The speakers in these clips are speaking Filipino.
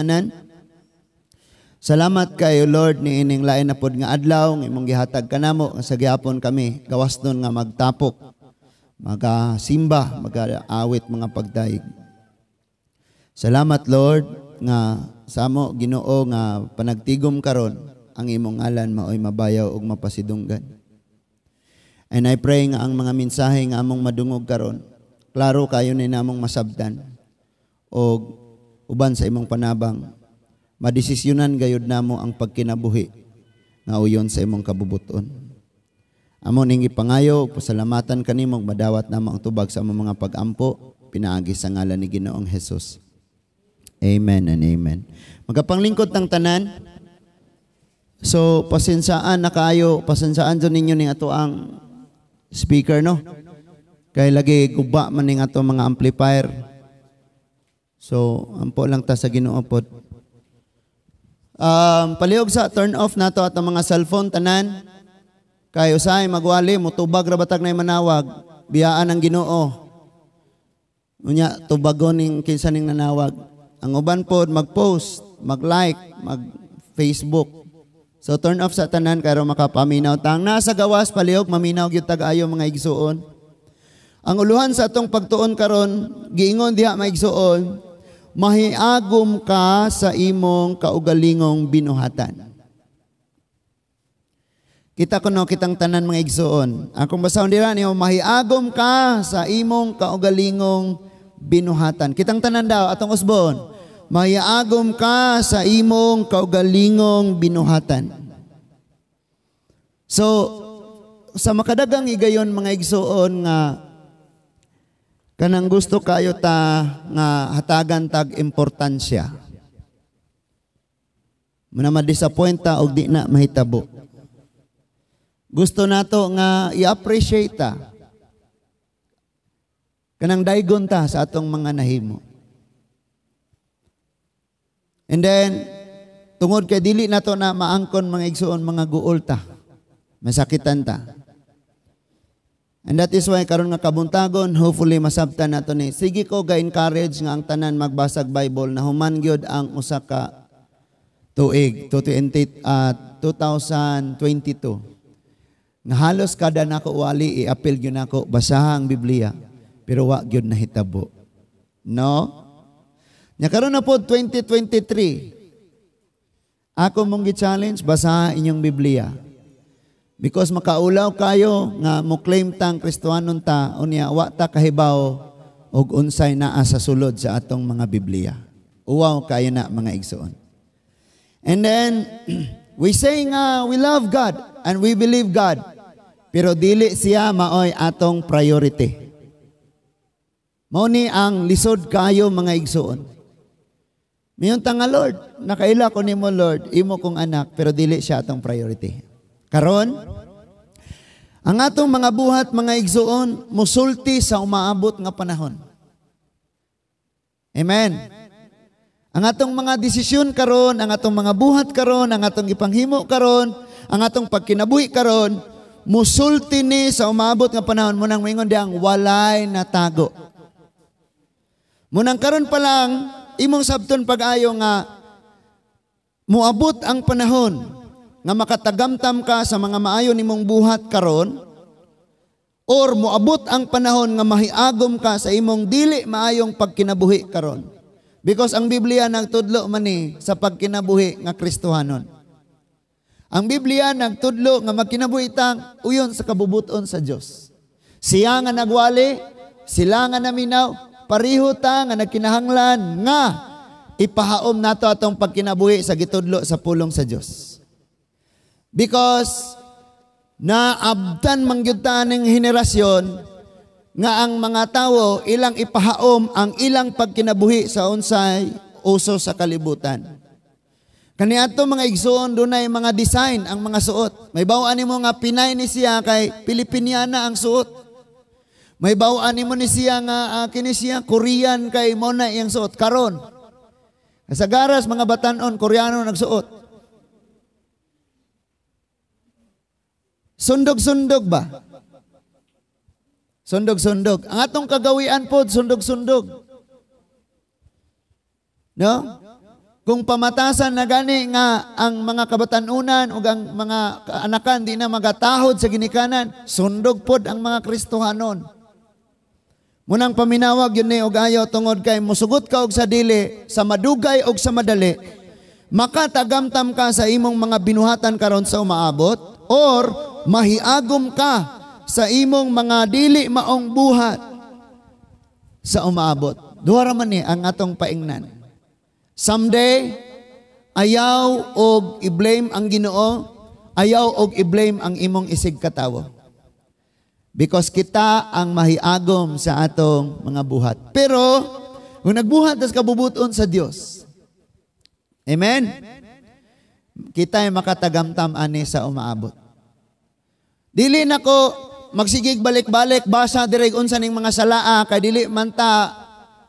Anan? Salamat kayo Lord ni ining lain na pod nga adlaw nga imong gihatag kanamo nga sa gihapon kami gawas nun nga magtapok, magasimba, mag-awit mga pagdaig. Salamat Lord nga samo Ginoo nga panagtigom karon ang imong ngalan maoy mabayaw ug mapasidunggan. And I pray nga ang mga mensahe nga among madungog karon klaro kayo ni namong masabtan o uban sa imong panabang madesisyonan gayud namo ang pagkinabuhi nga uyon sa imong kabubuton. Amo ning ipangayo ug pasalamatan kanimo ug madawat namo ang tubag sa among mga pag-ampo pinaagi sa ngalan ni Ginoong Hesus. Amen and amen. Magapanglingkod tang tanan. So pasensaan na kaayo, pasensaan jud ninyo ning ato ang speaker no. Kay lagi guba man ning ato mga amplifier. So ampo lang ta sa Ginoo pod. Palihog sa turn off nato at ang mga cellphone tanan. Kay usahay magwali mutubag ra batag nay manawag, biyaan ang Ginoo. Unya tubagon ning kinsa ning nanawag. Ang uban pod mag-post, mag-like, mag-Facebook. So turn off sa tanan kay makapaminaw tang nasa gawas palihog maminaw gyud tag-ayo mga igsuon. Ang uluhan sa atong pagtuon karon giingon diha maigsuon, mahiagom ka sa imong kaugalingong binuhatan. Kita kuno kitang tanan mga igsuon. Akong basahon dira niyo mahiagom ka sa imong kaugalingong binuhatan. Kitang tanan daw atong usbon. Mahiagom ka sa imong kaugalingong binuhatan. So sa makadagang igayon mga igsuon nga kanang gusto kayo ta nga hatagan tag importansya. Muna ma-disappoint ta og di na mahitabo. Gusto nato nga i-appreciate ta. Kanang daygon ta sa atong mga nahimo. And then tungod kay dili nato na maangkon mga igsuon mga guol ta. Masakitan ta. And that is why karon nga kabuntagon hopefully masabtan nato ni. Sige ko ga-encourage nga ang tanan magbasag Bible na human gyud ang usa ka tuig 2022. Nga halos kada nako wali i-appeal gyud nako basaha ang Biblia pero wa gyud nahitabo. No? Nya karon na pod 2023. Ako mong gi-challenge basaha inyong Biblia. Because makaulaw kayo nga mo claim tang Kristohanon ta unya wa ta kahibaw og unsay naa sa sulod sa atong mga Biblia. Uwaw kayo na mga igsoon. And then we say nga we love God and we believe God. Pero dili siya maoy atong priority. Mao ni ang lisod kayo mga igsoon. Miyon ta nga Lord, nakaila ko nimo Lord, imo kong anak pero dili siya atong priority. Karon, ang atong mga buhat, mga igsuon, musulti sa umaabot nga panahon. Amen. Ang atong mga desisyon karon, ang atong mga buhat karon, ang atong ipanghimo karon, ang atong pagkinabuhi karon, musulti ni sa umaabot nga panahon. Munang maingon diyang walay natago. Munang karon pa lang, imong sabton pag-ayo nga muabot ang panahon nga makatagamtam ka sa mga maayo nimong buhat karon or muabot ang panahon nga mahiagom ka sa imong dili maayong pagkinabuhi karon. Because ang Biblia nagtudlo man ni sa pagkinabuhi nga Kristohanon. Ang Biblia nagtudlo nga magkinabuhi tang uyon sa kabubuton sa Dios. Siya nga nagwali, sila nga naminaw, pariho ta nga nagkinahanglan nga ipahaom nato atong pagkinabuhi sa gitudlo sa pulong sa Dios. Because naabtan mangyud ta ning henerasyon nga ang mga tawo ilang ipahaom ang ilang pagkinabuhi sa unsay uso sa kalibutan. Kaniadto mga igsoon dunay mga design ang mga suot. May bawaan nimo nga Pinay ni siya kay Pilipiniana ang suot. May bawaan nimo ni siya nga kini siya Korean kay mo na iyang suot karon. Sa garas mga batan-on Koreano nagsuot. Sundog-sundog ba? Sundog-sundog. Ang atong kagawian po, sundog-sundog. No? Kung pamatasan na gani nga ang mga kabatanunan o ang mga kaanakan di na magatahod sa ginikanan, sundog pod ang mga Kristohanon. Munang paminawag yun ni og ayaw tungod kay musugot ka og sa dili, sa madugay og sa madali, makatagamtam ka sa imong mga binuhatan karon sa umaabot, or mahiagom ka sa imong mga dili maong buhat sa umaabot. Duha ra man ni ang atong paingnan. Someday, ayaw og i-blame ang Ginoo, ayaw og i-blame ang imong isig katawo. Because kita ang mahiagom sa atong mga buhat. Pero, kung nagbuhat tas kabubuton sa Dios, amen? Kita ay makatagamtam ani sa umaabot. Dili na ko magsigig balik-balik, basa direg unsa ning mga salaa, kay dili man ta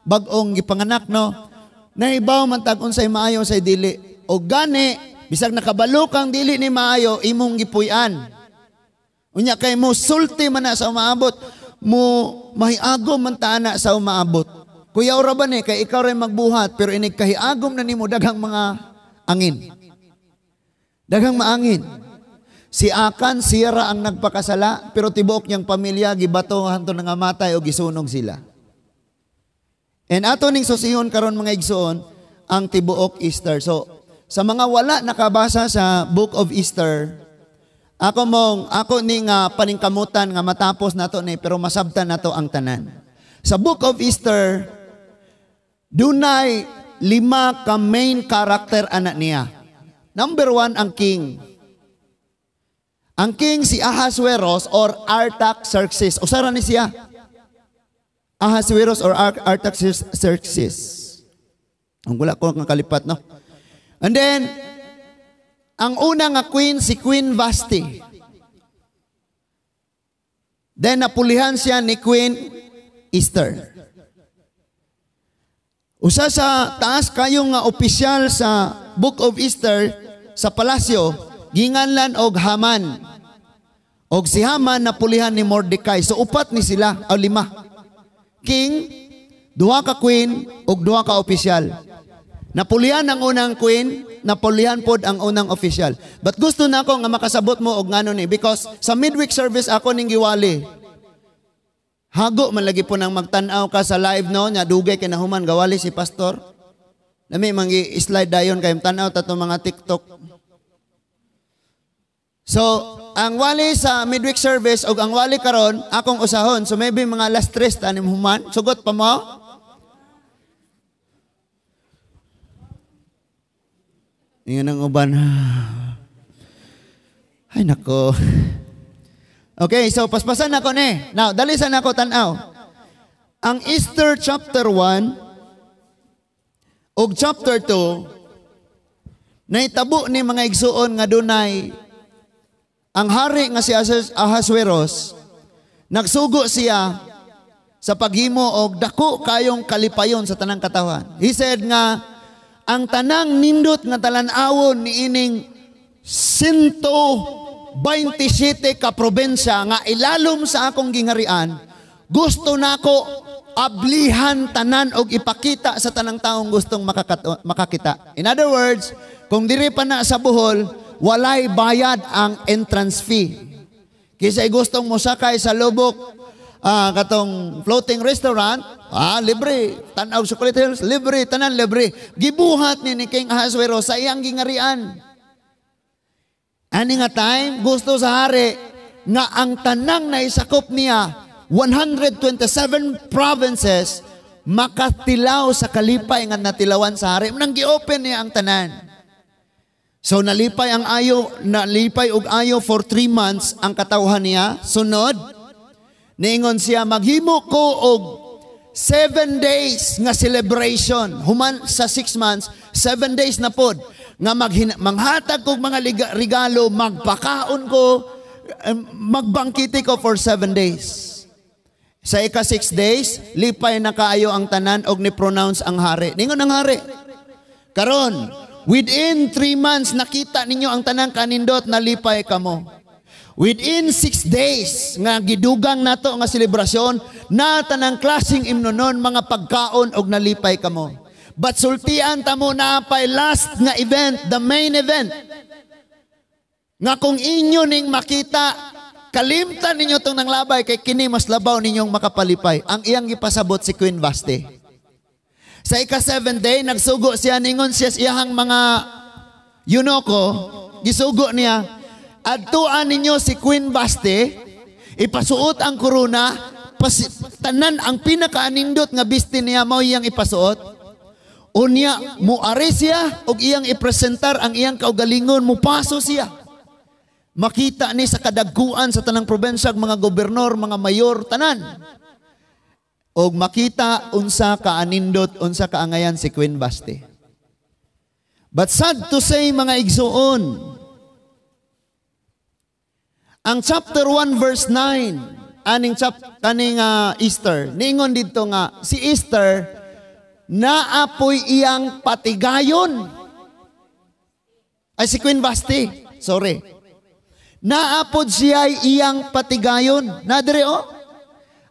bag-ong gipanganak, no? Nahibaw man tag unsay maayo say dili. O gani, bisag nakabalo kang dili ni maayo, imong gipuy-an. Unya kay mo sulti man na sa umaabot, mo mahiagom man ta na sa umaabot. Kuya ora ba ni, kay ikaw rin magbuhat, pero inig kahiagom na nimo daghang mga angin. Daghang maangin. Si Akan, sira ang nagpakasala, pero tibuok niyang pamilya, gibato hanto nga matay o gisunog sila. And ato ning susihon karon mga igsoon, ang tibuok Easter. So, sa mga wala nakabasa sa Book of Easter, ako ning paningkamutan nga matapos nato ni, pero masabtan nato ang tanan. Sa Book of Easter, dunay 5 ka main character anak niya. Number 1, ang king. Ang king si Ahasuerus or Artaxerxes. Usara ni siya. Ahasuerus or Artaxerxes. Ang gula ko ng kalipat, no? And then, ang una nga queen, si Queen Vashti. Then, napulihan siya ni Queen Esther. Usa sa taas kayong nga opisyal sa Book of Esther sa palasyo, ginganlan og Haman. Og si Haman napulihan ni Mordecai. So 4 ni sila, o 5. King, 2 ka queen, og 2 ka opisyal. Napulihan ang unang queen, napulihan pod ang unang opisyal. But gusto na ako nga makasabot mo og ngano ni, because sa midweek service ako ning giwali. Hago man lagi po nang magtanaw ka sa live no, nya dugay kay nahuman gawali si pastor. Nami mangi slide dayon kay tanaw tato mga TikTok. So, ang wali sa midweek service o ang wali karon akong usahon. So maybe mga last 3 tanim human. Sugot pa mo? Iyan ang uban. Ay nako. Okay, so paspasan ako ni. Now, dalisan ako tanaw. Ang Easter chapter 1 o chapter 2 naitabo ni mga igsuon nga dunay ang hari nga si Ahasuerus, nagsugo siya sa paghimo og dako kayong kalipayon sa tanang katawan. He said nga, ang tanang nindot nga talan-awon ni ining 127 ka probensya nga ilalom sa akong gingharian, gusto nako ablihan tanan og ipakita sa tanang taong gustong makakita. In other words, kung diri pa na sa Bohol, walay bayad ang entrance fee. Kisay gustong mosakay sa lubok, katong floating restaurant, libre. Tanaw Chocolate Hills, libre. Tanan libre. Gibuhat ni King Ahasuerus sa iyang gingarian. Ani nga time, gusto sa hari nga ang tanang na isakop niya, 127 provinces, makatilaw sa kalipay nga natilawan sa hari. Nang gi-open niya ang tanan. So nalipay og ayo for 3 months ang katawhan niya. Sunod, niingon siya, maghimo ko og 7 days nga celebration. Human sa 6 months, 7 days na pod. Nga manghatag kog mga regalo, magpakaon ko, magbangkite ko for 7 days. Sa ika-6 days, lipay na kaayo ang tanan og ni-pronounce ang hari. Ningon ang hari. Karon, within 3 months, nakita ninyo ang tanang kanindot na lipay kamo. Within 6 days, nga gidugang nato nga selebrasyon, na tanang klaseng imnonon, mga pagkaon og nalipay kamo. But sultian ta mo na pay last nga event, the main event. Nga kung inyo ning makita, kalimtan ninyo itong nanglabay, kay kini mas labaw ninyong makapalipay. Ang iyang ipasabot si Queen Vashti. Sa ika-7th day, nagsugo siya, ningon siya iyahang mga yunoko, gisugo niya, adtuan ninyo si Queen Vashti, ipasuot ang korona, tanan ang pinakaanindot nga bisti niya, mao iyang ipasuot. Unya, muari siya, o iyang ipresentar ang iyang kaugalingon, mupaso siya. Makita ni sa kadagkuan sa tanang probensya, mga gobernador, mga mayor, tanan. O makita unsa kaanindot, unsa kaangayan si Queen Vashti. But sad to say, mga igsuon, ang chapter 1 verse 9, kaning Esther, niingon dito nga, si Esther, naapoy iyang patigayon. Ay, si Queen Vashti, sorry. Naapod siya iyang patigayon. Nadire o?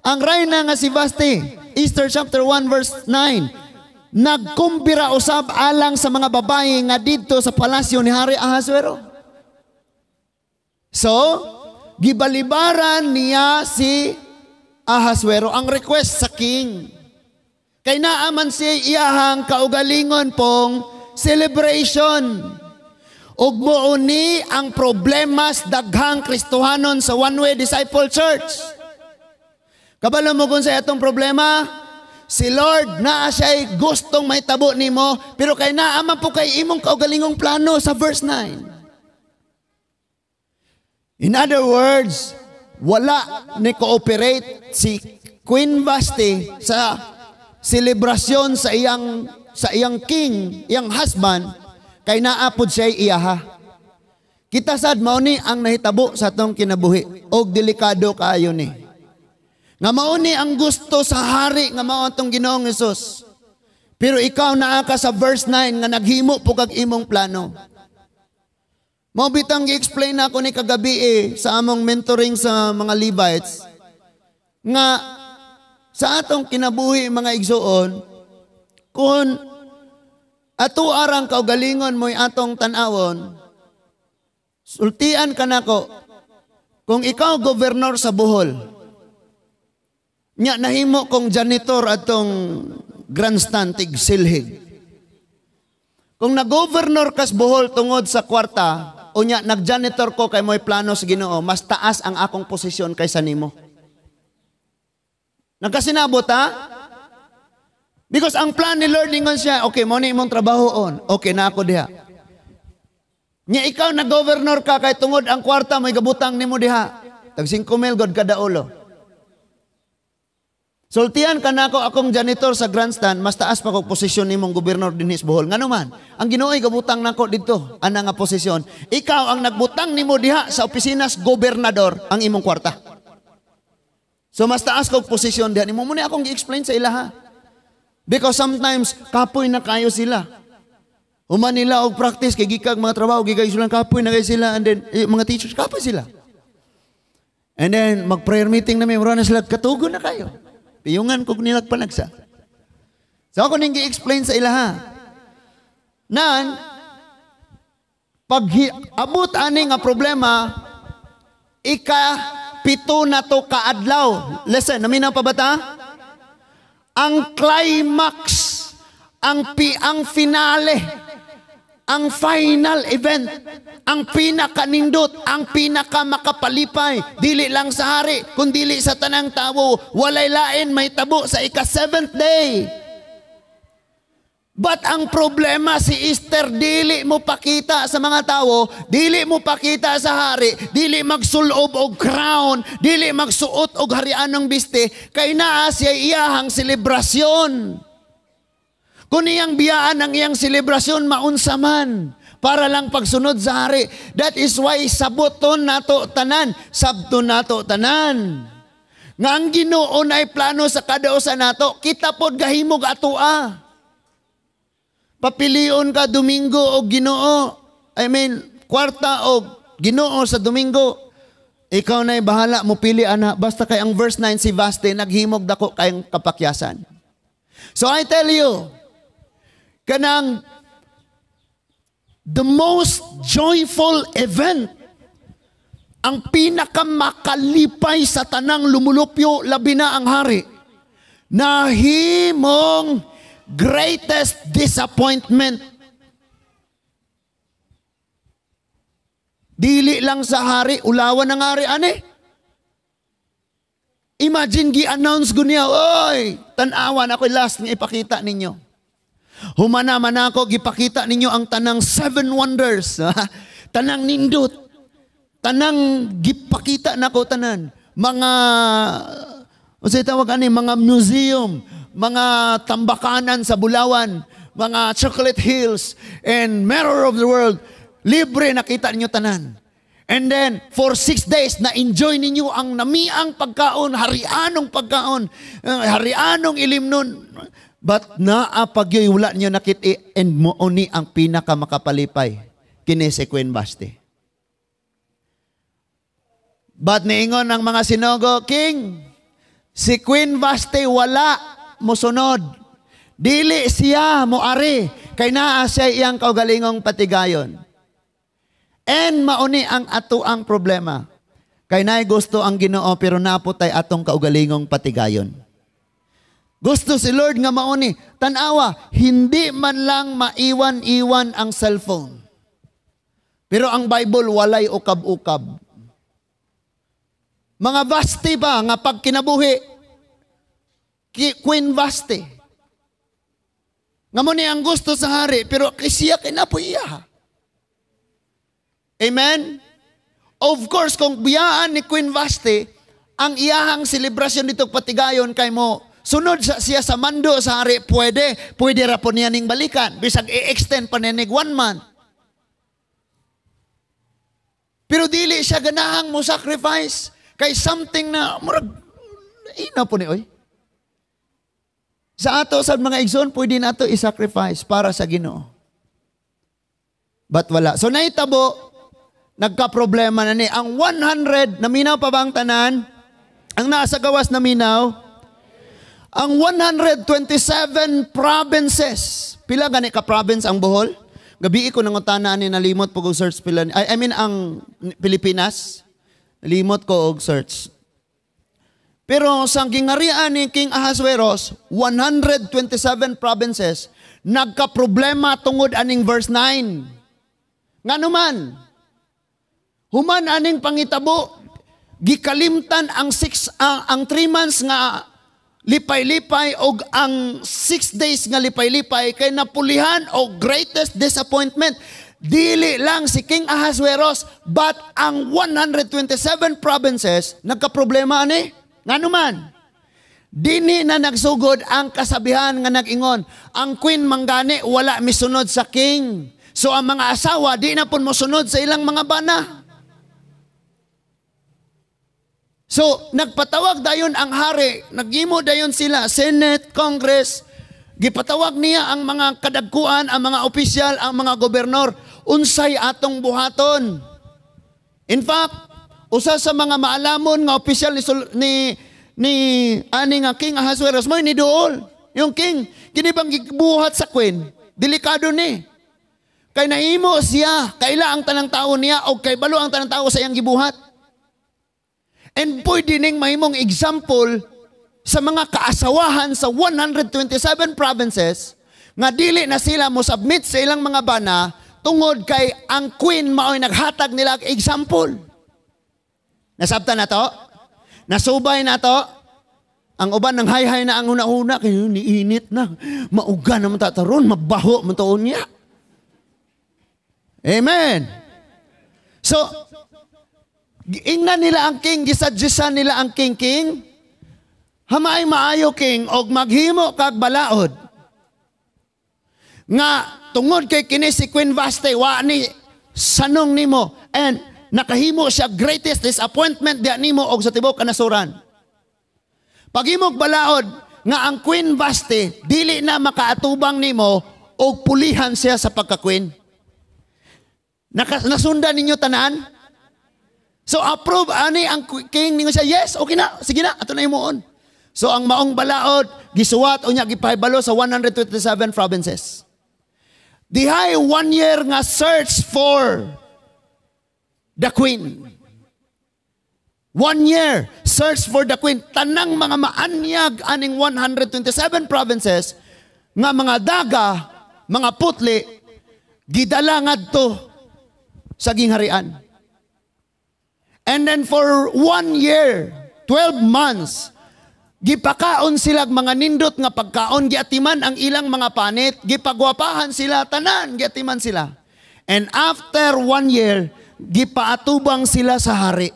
Ang reyna nga si Vashti, Esther chapter 1 verse 9, nagkumbira usab alang sa mga babae nga dito sa palasyo ni Hari Ahasuero. So, gibalibaran niya si Ahasuero ang request sa king. Kay naaman siya iyahang kaugalingon pong celebration. Ug mouni ang problemas daghang Kristohanon sa One Way Disciple Church. Kabalo mo kung sa itong problema, si Lord naa siya'y gustong mahitabo nimo, pero kay naaman po kay imong kaugalingong plano sa verse 9. In other words, wala ni cooperate si Queen Vashti sa selebrasyon sa iyang king, iyang husband, kay naapod siya iyaha. Kita sad mao ni ang nahitabo sa atong kinabuhi, og delikado kaayo ni. Nga mao ni ang gusto sa hari nga mao atong Ginoong Hesus. Pero ikaw naa ka sa verse 9 nga naghimo po kag imong plano. Mao bitang gi-explain na ako ni kagabi sa among mentoring sa mga Levites nga sa atong kinabuhi mga igsuon, kung ato arang kaugalingon mo'y atong tanawon, sultian ka nako, kung ikaw gobernador sa Bohol, nya nahimo kong janitor atong grandstand tig silhig. Kung nag-governor kas Bohol tungod sa kwarta, o nya nag-janitor ko kay mo'y plano sa Ginoo, mas taas ang akong posisyon kaysa nimo. Nagkasinabot ha? Because ang plan ni Lord ningon siya, okay, mo ni imong trabahoon. Okay na ako diha. Nya ikaw na governor ka kay tungod ang kwarta may gabutang nimo diha. Tag 5,000 god kada ulo. Sultian ka na ako akong janitor sa grandstand, mas taas pa kong posisyon nimong gobernador din sa Bohol. Nga naman, ang Ginoo ay gabutang nako dito, ana nga posisyon. Ikaw ang nagbutang nimo diha sa opisina sa gobernador ang imong kwarta. So mas taas kong posisyon diha nimo. Muna akong gi-explain sa ilaha. Because sometimes, kapoy na kayo sila. Human nila og practice, kay gikag mga trabaho, gikag sila kapoy na kayo sila, and then, mga teachers, kapoy sila. And then, mag-prayer meeting na may mura na sila, katugon na kayo. Piyungan kog nilag panagsa. So ako ning gi-explain sa ilaha. Nan, pag abot ani nga problema, ika-7 na to kaadlaw. Listen, naminaw pa bata? Ang climax, ang finale, ang final event, ang pinakanindot, ang pinakamakapalipay, dili lang sa hari, kundi sa tanang tao, walay lain may tabo sa ika-7th day. But ang problema si Esther, dili mo pakita sa mga tao, dili mo pakita sa hari, dili magsulob og crown, dili magsuot og harianong biste, kay naa siya iyahang selebrasyon. Kung iyang biyaan ang iyang selebrasyon, maunsa man, para lang pagsunod sa hari. That is why sabuton nato tanan, sabto nato tanan. Nga ang Ginoo ay plano sa kada usa nato, kita pod gahimog atua. Papilion ka Domingo o Ginoo, kwarta o Ginoo sa Domingo. Ikaw na'y bahala mo pili ana, basta kay ang verse 9 si Vashti naghimog dako kayong kapakyasan. So I tell you, kanang the most joyful event, ang pinakamakalipay sa tanang lumulupyo, labi na ang hari, nahimong greatest disappointment. Dili lang sa hari, ulawan ng hari, ane? Imagine, gi-announce ko niya, oy, tanawan ako last nga ipakita ninyo. Humana man ako, gipakita ninyo ang tanang 7 wonders. Tanang nindot. Tanang gipakita na ko tanan. Mga, usay tawag ani, mga museum, mga tambakanan sa Bulawan, mga Chocolate Hills, and Mirror of the World. Libre nakita ninyo tanan. And then, for 6 days, na-enjoy ninyo ang namiang pagkaon, harianong pagkaon, harianong ilimnon. But naapagyoy wala niyo nakiti and mooni ang pinakamakapalipay. Kini si Queen Vashti. But niingon ng mga sinogo, King, si Queen Vashti wala mosunod. Dili siya moari, kay naa siya iyang kaugalingong patigayon. And mauni ang ato ang problema. Kay naay gusto ang Ginoo pero naputay atong kaugalingong patigayon. Gusto si Lord nga mauni. Tanawa, hindi man lang maiwan-iwan ang cellphone. Pero ang Bible walay ukab-ukab. Mga Vashti ba nga pag kinabuhi, Queen Vashti. Nga mo ni ang gusto sa hari pero siya kinapuiya. Amen? Of course, kung biyaan ni Queen Vashti, ang iyahang selebrasyon dito patigayon kay mo, sunod siya sa mando sa hari, pwede ra po niya ning balikan. Bisag i-extend pa ninig 1 month. Pero dili siya ganahang mo sacrifice kay something na, murag, ina po ni, oy. Sa ato, sa mga igsoon, pwede na ito i-sacrifice para sa Ginoo. But wala. So naitabo, nagka-problema na ni. Ang 100, naminaw pa ba ang tanan? Ang nasa gawas naminaw? Ang 127 provinces. Pila gani ka province ang Bohol? Gabi ko nangutana ni nalimot po og search pila. I mean ang Pilipinas. Nalimot ko og search. Pero sa gingarian ni King Ahasuerus, 127 provinces, nagka-problema tungod aning verse 9. Nganuman, human aning pangitabo, gikalimtan ang 3 months nga lipay-lipay o ang 6 days nga lipay-lipay kay napulihan o greatest disappointment. Dili lang si King Ahasuerus, but ang 127 provinces nagka-problema ani. Nganuman, dini na nagsugod ang kasabihan nga nag-ingon, ang queen manggani wala misunod sa king. So ang mga asawa di na pun mosunod sa ilang mga bana. So, nagpatawag dayon ang hari, nagimo dayon sila, Senate, Congress, gipatawag niya ang mga kadagkuan, ang mga opisyal, ang mga gobernador, unsay atong buhaton. In fact, usa sa mga maalamon nga opisyal ni ani nga King Ahasuerus, mo ni duol. Yung king, kini bang gibuhat sa queen, delikado ni. Kay nahimo siya, kaila ang tanang tao niya, o kay balo ang tanang tao sa iyang gibuhat. And pwede ning mahimong example sa mga kaasawahan sa 127 provinces nga dili na sila mo submit sa ilang mga bana tungod kay ang queen mao'y naghatag nila example. Nasabtan na to? Nasubay na to? Ang uban ng hay-hay na ang una-una kay niinit na. Mauga naman tataron, mabaho man taon niya. Amen. So, ingnan nila ang king, gisadjusan nila ang king, hamay maayo king, og maghimo kag balaod. Nga, tungod kay kini si Queen Vashti, wa ni sanong nimo, and nakahimo siya greatest disappointment diya nimo og sa tibok kanasuran. Paghimog balaod, nga ang Queen Vashti, dili na makaatubang nimo, og pulihan siya sa pagka-queen. Nasundan ninyo tanan? So approve ani ang king ninyo siya, yes, okay na, sige na, ato na imuon. So ang maong balaod, gisuwat o niya gipahibalo sa 127 provinces. Dihay 1 year nga search for the queen. 1 year search for the queen. Tanang mga maanyag aning 127 provinces nga mga daga, mga putli, gidala ngadto sa gingharian. And then for 1 year, 12 months, gipakaon sila mga nindot nga pagkaon, giatiman ang ilang mga panit, gipagwapahan sila, tanan, giatiman sila. And after 1 year, gipaatubang sila sa hari.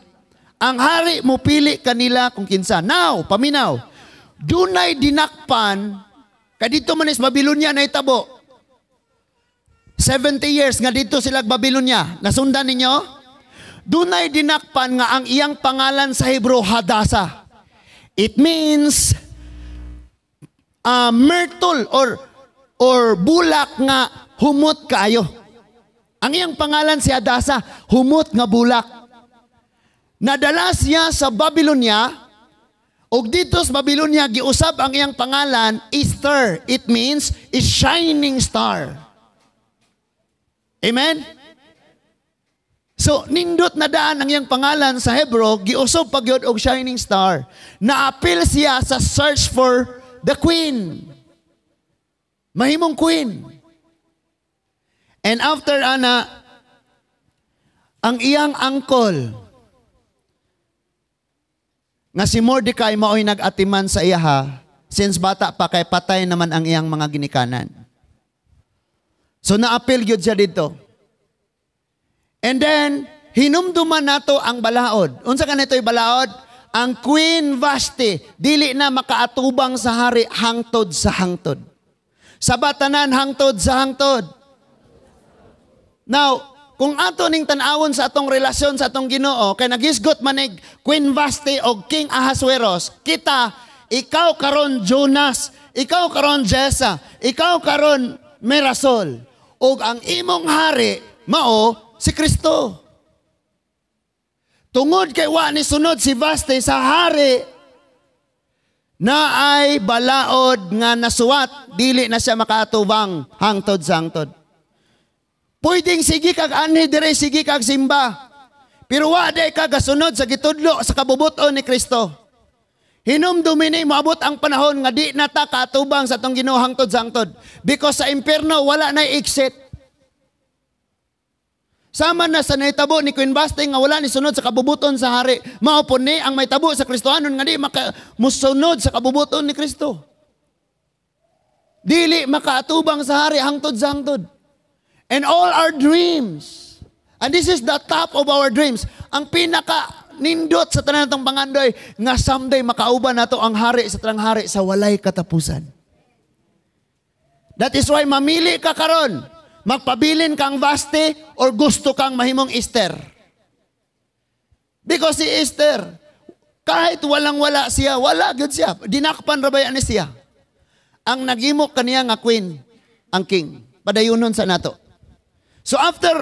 Ang hari mo pili kanila kung kinsa. Now, paminaw, dunay dinakpan, kadito man is Babylonia na itabo. 70 years nga dito sila Babylonia. Nasundan ninyo? Dunay dinakpan nga ang iyang pangalan sa Hebrew, Hadasa. It means myrtle or bulak nga humot kayo. Ang iyang pangalan si Hadasa, humot nga bulak. Nadala siya sa Babylonia, ug dito sa Babylonia, giusab ang iyang pangalan, Esther. It means a shining star. Amen? So, nindot na daan ang iyang pangalan sa Hebrew, giusab pagyod og shining star. Naapil siya sa search for the queen. Mahimong queen. And after ana, ang iyang uncle, nga si Mordecai mao'y nag-atiman sa iyaha, since bata pa kay patay naman ang iyang mga ginikanan. So naapil gyud siya dito. And then, hinumduman nato ang balaod. Unsa kanito'y balaod? Ang Queen Vashti, dili na makaatubang sa hari hangtod sa hangtod. Sa batanan, hangtod sa hangtod. Now, kung ato ning tan-awon sa atong relasyon sa atong Ginoo, kay nagisgot manig Queen Vashti o King Ahasueros, kita, ikaw karon Jonas, ikaw karon Jessa, ikaw karon Mirasol, ug ang imong hari mao si Kristo. Tungod kay wa ni sunod si Vashti sa hari na ay balaod nga nasuwat, dili na siya makaatubang hangtod sa hangtod. Pwedeng sige kag anhi dire, sige kag simba. Pero wa day ka gasunod sa gitudlo sa kabubuton ni Kristo. Hinumdumi ni moabot ang panahon nga di na ta katubang sa tong Ginoo hangtod sa hangtod. Because sa impierno wala na exit. Sama na sa naitabo ni Queen Vashti nga wala ni sunod sa kabubuton sa hari. Mao po ni ang may tabo sa Kristohanon nga di musunod sa kabubuton ni Kristo. Dili makaatubang sa hari hangtod sa hangtod. And all our dreams. And this is the top of our dreams. Ang pinaka nindot sa tanan natong pangandoy nga someday makauban nato ang hari sa tanang hari sa walay katapusan. That is why mamili ka karon. Magpabilin kang Vashti or gusto kang mahimong Esther. Because si Esther, kahit walang-wala siya, wala gud siya. Dinakpan ra bayan ni siya. Ang nagimok kaniya nga queen, ang king. Padayunon sa nato. So after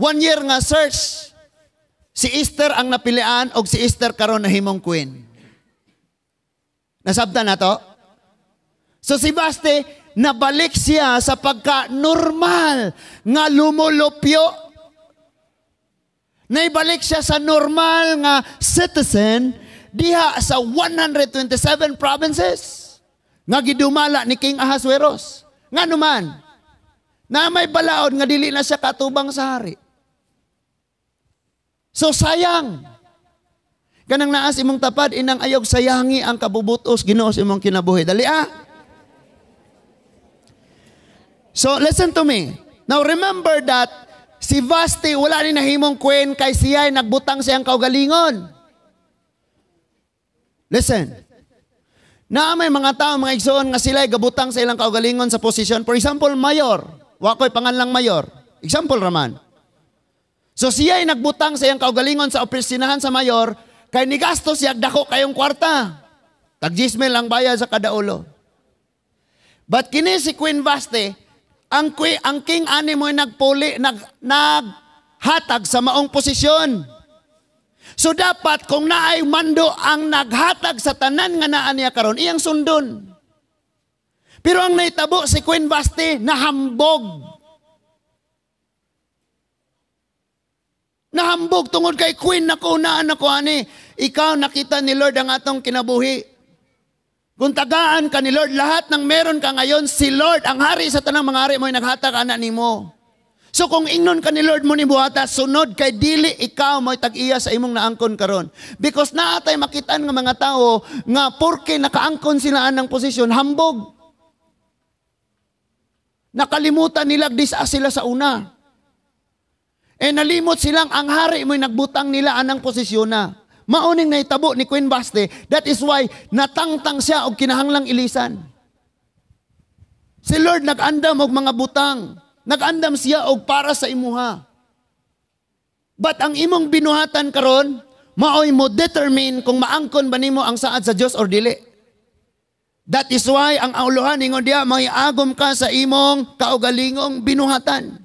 1 year nga search, si Esther ang napilian o si Esther karon na himong queen. Nasabtan na to? So si Vashti, nabalik siya sa pagka-normal nga lumulupyo. Naibalik siya sa normal nga citizen diha sa 127 provinces nga gidumala ni King Ahasueros. Nga naman, na may balaod nga dili na siya katubang sa hari. So sayang. Kanang naas imong tapad, inang ayog sayangi ang kabubutos Ginoo sa imong kinabuhi. Dali So listen to me. Now remember that si Vashti wala ni nahimong queen kay siya ay nagbutang siyang kaugalingon. Listen. Na may mga tao, mga igsoon nga sila ay gabutang sa ilang kaugalingon sa posisyon. For example, mayor. Wakoy panganlang mayor. Example raman. So siya ay nagbutang sa iyang kaugalingon sa opisinahan sa mayor, kay nigastos siya dako kayong kwarta. Tag-10,000 ang bayad sa kada ulo. But kini si Queen Vashti, ang king ani mo naghatag sa maong posisyon. So dapat kung naay mando ang naghatag sa tanan nga naa niya karon, iyang sundon. Pero ang naitabo si Queen Vashti, nahambog hambog tungod kay queen na kunaan ako ani. Ikaw nakita ni Lord ang atong kinabuhi. Kung tagaan ka ni Lord, lahat ng meron ka ngayon, si Lord, ang hari sa tanang mga hari mo, naghatag ana nimo. So kung ingnon ka ni Lord mo ni buhata, sunod kay dili ikaw mo'y tag-iya sa imong naangkon karon. Because naatay makitaan nga mga tao nga porke nakaangkon sila anang posisyon, hambog. Nakalimutan nila disa sila sa una. Nalimot silang ang hari mo'y nagbutang nila anang posisyon na. Mauning naitabo ni Queen Basti, that is why natangtang siya og kinahanglang ilisan. Si Lord nag-andam og mga butang. Nag-andam siya og para sa imuha. But ang imong binuhatan karon, maoy mo determine kung maangkon ba nimo ang saad sa Dios or dili. That is why ang auluhan ingon diya, may agom ka sa imong kaugalingong binuhatan.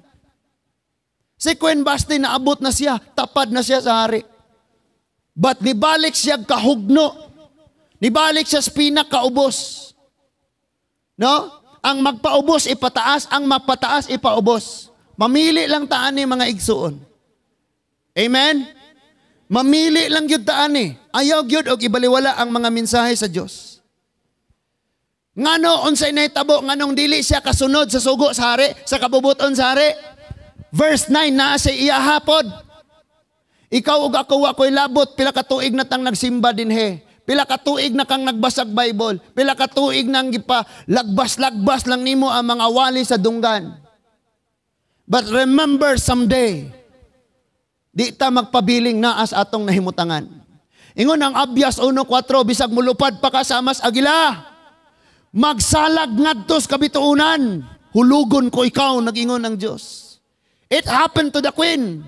Si Queen Basti naabot na siya, tapad na siya sa hari. But nibalik siya kahugno. Nibalik siya sa pinakaubos. No? Ang magpaubos ipataas, ang mapataas ipaubos. Mamili lang taan ni mga igsuon. Amen? Mamili lang yun taan ni. Ayaw yun o ibaliwala ang mga mensahe sa Diyos. Ngano unsay nahitabo, nganong dili siya kasunod sa sugo sa hari, sa kabubuton sa hari. Verse 9 na sa iya hapod. Ikaw ug ako ako'y labot, pila ka tuig na tang nagsimba dinhe. Pila ka tuig na kang nagbasag Bible. Pila ka tuig nang gipa lagbas-lagbas lang nimo ang mga wali sa dunggan. But remember someday, di ta magpabiling naas atong nahimutangan. Ingon ang Abyas 1:4, bisag mulupad pa ka sa amas agila, magsalag ngadtos kabituunan, hulugon ko ikaw, nag-ingon ng Diyos. It happened to the queen.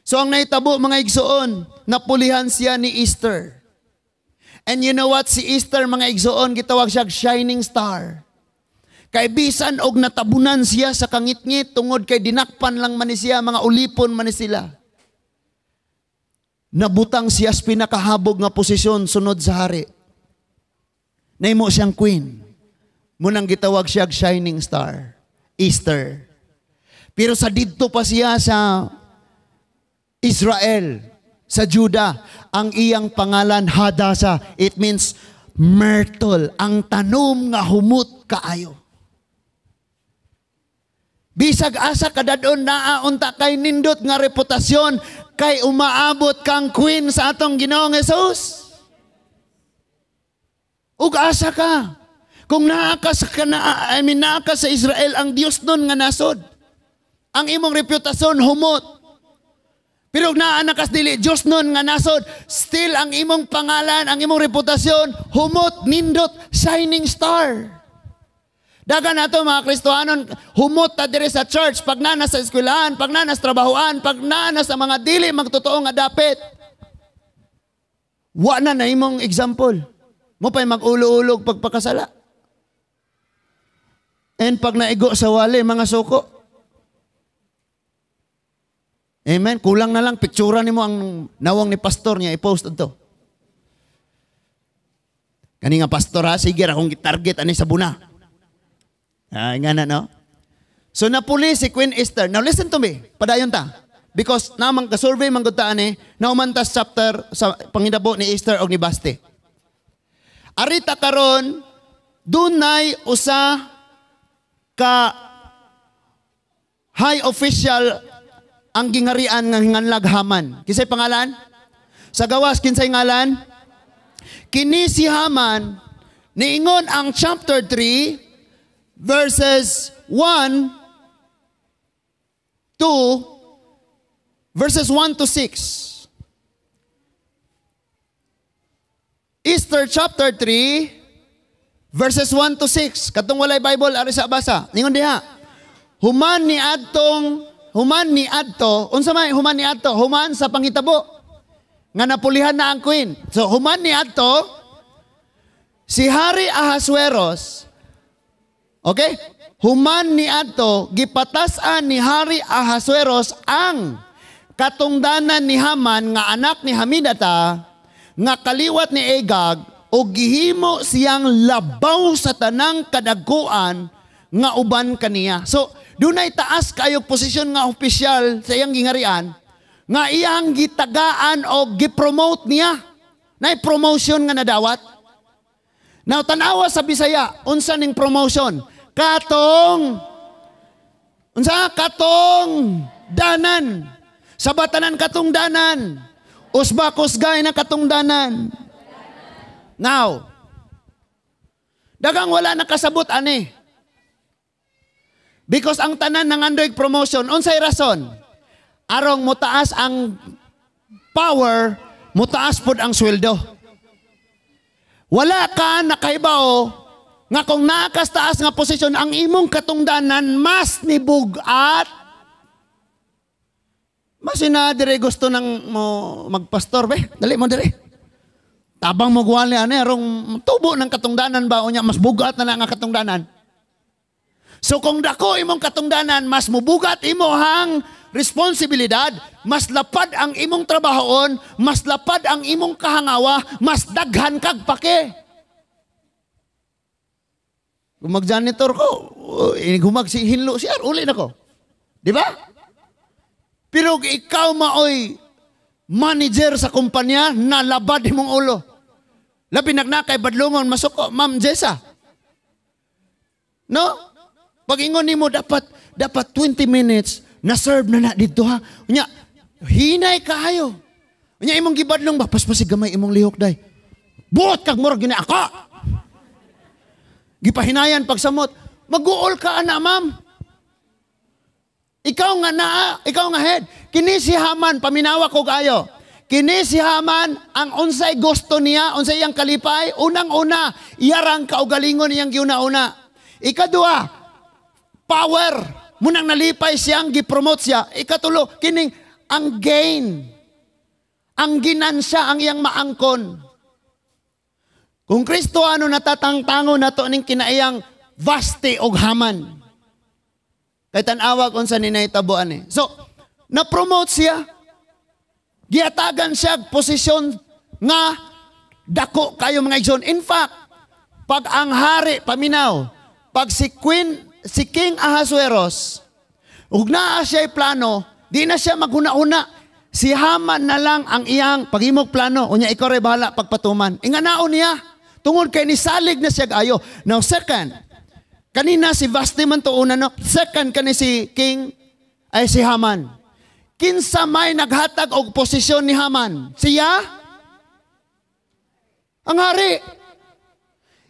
So ang naitabo mga igsoon, napulihan siya ni Esther. And you know what? Si Esther mga igsoon, gitawag siya shining star. Kay bisan og natabunan siya sa kangit-ngit, tungod kay dinakpan lang man ni siya, mga ulipon man ni sila. Nabutang siya sa pinakahabog nga posisyon sunod sa hari. Nahimo siyang queen. Munang gitawag siya shining star. Esther. Pero sa didto pa siya sa Israel, sa Juda, ang iyang pangalan Hadasa. It means myrtle, ang tanom nga humot kaayo. Bisag asa kadadon naaunta kay nindot nga reputasyon kay umaabot kang queen sa atong Ginoong Hesus. Ug asa ka. Kung naa ka sa Israel, ang Dios nun nga nasod. Ang imong reputasyon humot. Pero naanakas dili, Diyos nun nga nasod, still ang imong pangalan, ang imong reputasyon, humot, nindot, shining star. Dagan nato mga Kristohanon, humot ta dire sa church, pag nana sa eskwelahan, pag nana sa trabahoan, pag nana sa mga dili magtotoo nga dapit. Wa na imong example. Mo pa'y mag-ulo-ulog pagpakasala. And pag naigo sa wali, mga suko. Amen. Kulang na lang, picturean nimo ang nawang ni pastor niya, i-post ito. Kani nga pastor ha, sige akong target ani sa buna. Nga na, no? So napuli si Queen Esther. Now listen to me, padayon ta. Because namang ka-survey manggutaan naumantas chapter sa pangidabo ni Esther o ni Basti. Arita karon, dunay usa ka high official ang gingarian nga hinganlag Haman. Kinsay pangalan? Sa gawas, kinsay ngalan? Kini si Haman, niingon ang chapter 3, verses 1 to verses 1 to 6. Esther chapter 3, verses 1 to 6. Katong walay Bible, ari sa basa. Ningon diha. Human ni adto, unsa may human ni adto? Human sa pangitabo nga napulihan na ang queen. So human ni adto si Hari Ahasueros. Okay? Human ni adto gipatasan ni Hari Ahasueros ang katungdanan ni Haman nga anak ni Hamidata nga kaliwat ni Agag o gihimo siyang labaw sa tanang kadagkuan nga uban kaniya. So dunay taas kayo posisyon nga opisyal sa iyang gingarian, nga iyang gitagaan o gipromote niya. Nay promotion nga nadawat. Now, tanawa sa Bisaya, unsa ning promotion? Katong danan. Sabatanan katong danan. Usba kusgay na katong danan. Now, dagang wala nakasabot ani. Because ang tanan ng Android promotion, unsay rason? Arong mutaas ang power, mutaas pod ang sweldo. Wala ka nakahibaw nga kung nakastaas nga posisyon ang imong katungdanan mas nibugat. Mas dire gusto nang mo magpastor be. Dali mo dire. Tabang mo gwali ani arong tubo ng katungdanan ba unya mas bugat na nga katungdanan. So kung dako imong katungdanan mas mubugat imohang responsibilidad, mas lapad ang imong trabahoon, mas lapad ang imong kahangawa, mas daghan kag pake. Kung mag-janitor ko, humag si hinlo siya, uli na ko. Di ba? Pero ikaw maoy manager sa kumpanya, nalabad imong ulo. Labi nagnakay badlungon, masuko, Ma'am Jessa. No? Pag-ingon nimo dapat 20 minutes, na-serve na dito ha. Unya, hinay kayo. Unya, imong gibadlong ba? Paspasig gamay imong lihok day. Buot kag murag gina ako. Gipahinayan pagsamot. Mag-uol ka ana, ma'am. Ikaw nga head. Kini si Haman, paminawa ko kayo. Kini si Haman, ang unsay gusto niya, unsay iyang kalipay, unang-una, iyarang kaugalingon niyang giuna-una. Ikadua, power. Munang nalipay siyang gipromote siya. Ikatulo, kining ang gain. Ang ginansya ang iyang maangkon. Kung Kristo ano natatangtango na to ning kinaiyang Vasti og Haman. Kay tanawag unsa ni nahitabuan eh. So, na-promote siya. Giatagan siya posisyon nga dako kayo mga igsoon. In fact, pag ang hari paminaw, pag si King Ahasuerus, ug naa siya plano, di na siya maghuna-una. Si Haman na lang ang iyang paghimog plano. Unya, ikaw rin bahala pagpatuman. Inganaon niya. Tungod kay nisalig na siya ayo. Now, second, kanina si Vasti man to una, no? Second, kani si King, ay si Haman. Kinsa may naghatag og posisyon ni Haman? Siya? Ang hari.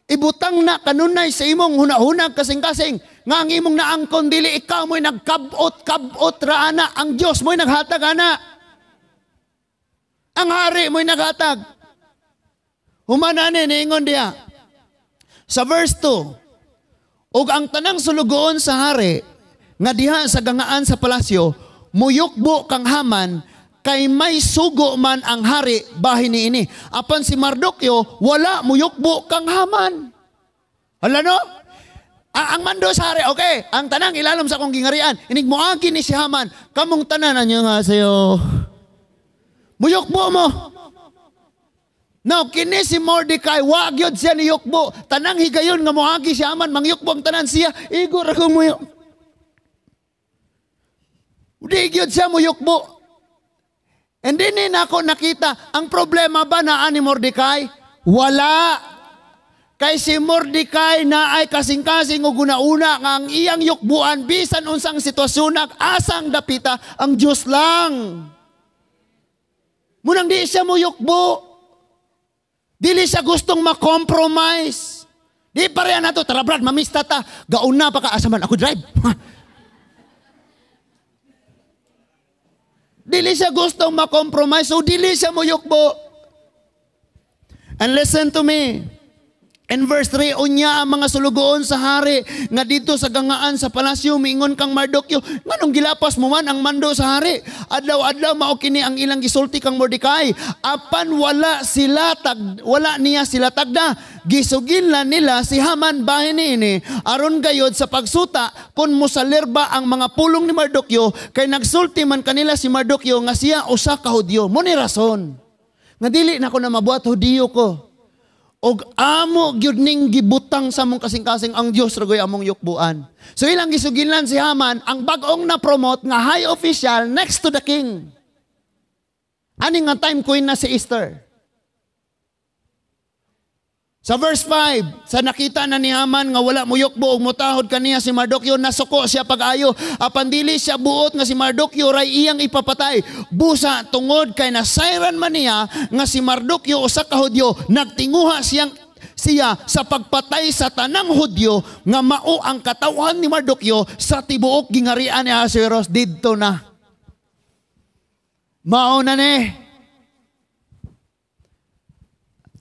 Ibutang na kanunay sa imong hunahunag kasing-kasing nga ang imong naangkon dili ikaw mo'y nagkabot ra ana, ang Dios mo'y naghatag ana. Ang hari mo'y naghatag. Humanani niingon diha. Sa verse 2, ug ang tanang sulugoon sa hari nga diha sa gangaan sa palasyo, muyukbo kang Haman kay may sugo man ang hari bahin niini. Apan si Mardukyo, wala muyukbo kang Haman. Hala no? Ang mando sa hari, okay. Ang tanang ilalom sa akong gingarian. Inig moagi ni si Haman. Kamong tanan anyo nga sayo. Muyukbo mo. Now, kini si Mordecai, wag yun siya ni yukbo. Tanang higayon nga moagi si Haman, mangyukbo ang tanan siya. Igor akong muyuk. Di yun siya muyukbo. And then ako nakita, ang problema ba na ni Mordecai? Wala. Kay si Mordecai na ay kasing-kasing o guna-una nga ang iyang yukbuan, bisan unsang sitwasyon asang dapita, ang Diyos lang. Munang di siya mo yukbo. Dili siya gustong makompromise. Di pareha na to, tara Brad, mamista ta. Gauna pa ka, asaman ako drive. Dili siya gustong makompromise, so dili siya mo yukbo. And listen to me. In verse 3, unya ang mga sulugoon sa hari nga dito sa gangaan sa palasyo, miingon kang Mardukyo, nganong gilapas mo man ang mando sa hari? Adlaw-adlaw mao kini ang ilang gisulti kang Mordecai. Apan wala niya sila tagda. Gisugin lang nila si Haman bahin ini. Aron gayod sa pagsuta, kun mosalir ba ang mga pulong ni Mardukyo, kay nagsulti man kanila si Mardukyo nga siya usa ka Hudyo. Mo ni rason. Nga dili na ko na mabuhat Hudyo ko. og amo gyud ning gibutang sa mong kasing-kasing ang Dios ragoy among yukbuan. So ilang gisuginlan si Haman ang bag-ong na promote nga high official next to the king. Ani nga time queen na si Esther. Sa verse 5, sa nakita na ni Haman nga wala mo yukbo ug motahod kaniya si Mardukyo, nasuko siya pag-ayo. Apan dili siya buot nga si Mardukyo ray iyang ipapatay. Busa tungod kay nasayran man niya nga si Mardukyo usa ka Hudyo, nagtinguha siya sa pagpatay sa tanang Hudyo nga mao ang katawhan ni Mardukyo sa tibuok gingarian ni Ahasuerus didto na. Mao na ni.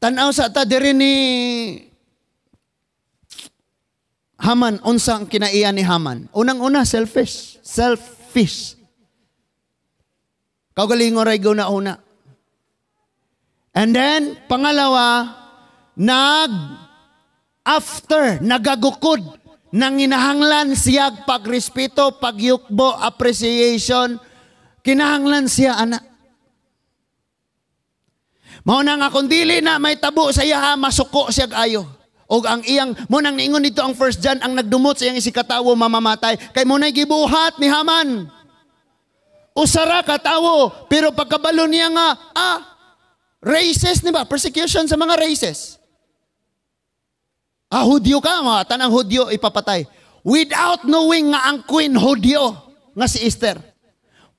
Tanaw sa ta diri ni Haman, unsang kinaiya ni Haman. Unang-una, selfish. Kaugalingon ray guna-una. And then, pangalawa, nagagukod, nanginahanglan siya pagrespeto, pagyukbo, appreciation, kinahanglan siya, anak. Mao na nga kung dili na may tabo sa iya, masuko siya ayo. O ang iyang, munang niingon dito ang 1 John, ang nagdumot sa iyang isikatawo mamamatay. Kay muna'y gibuhat ni Haman. Usara katawo, pero pagkabalo niya nga, races, di ba? Persecution sa mga races. Hudyo ka, mga tanang Hudyo ipapatay. Without knowing nga ang queen Hudyo, nga si Esther.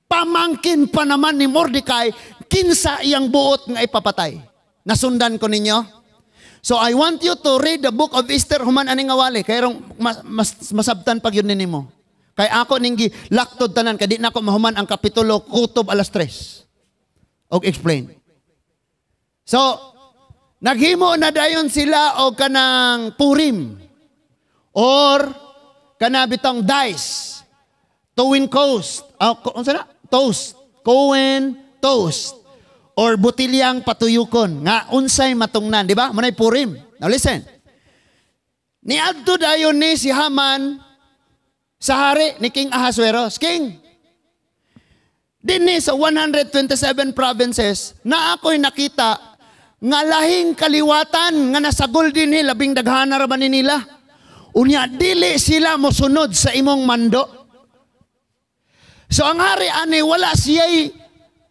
Pamangkin pa naman ni Mordecai, kinsa iyang buot nga ipapatay. Nasundan ko ninyo? So I want you to read the book of Esther human aning awali. Kaya masabtan pag yun ninimo. Kaya ako ninggi laktod tanan. Kaya di na ako mahuman ang kapitulo kutob alas 3. Og explain. So, naghimo na dayon sila o kanang Purim. Or kanabitong dice. Towing coast. Toast. Cohen toast. Or butilyang patuyukon. Nga unsay matungnan. Di ba? Manay Purim. Now listen. Niadto dayon ni si Haman sa hari ni King Ahasuerus. King, dinhi sa 127 provinces na ako'y nakita nga lahing kaliwatan nga nasagol din ni labing daghana ra ba ni nila. Unya dili sila mosunod sa imong mando. So ang hari ani wala siya'y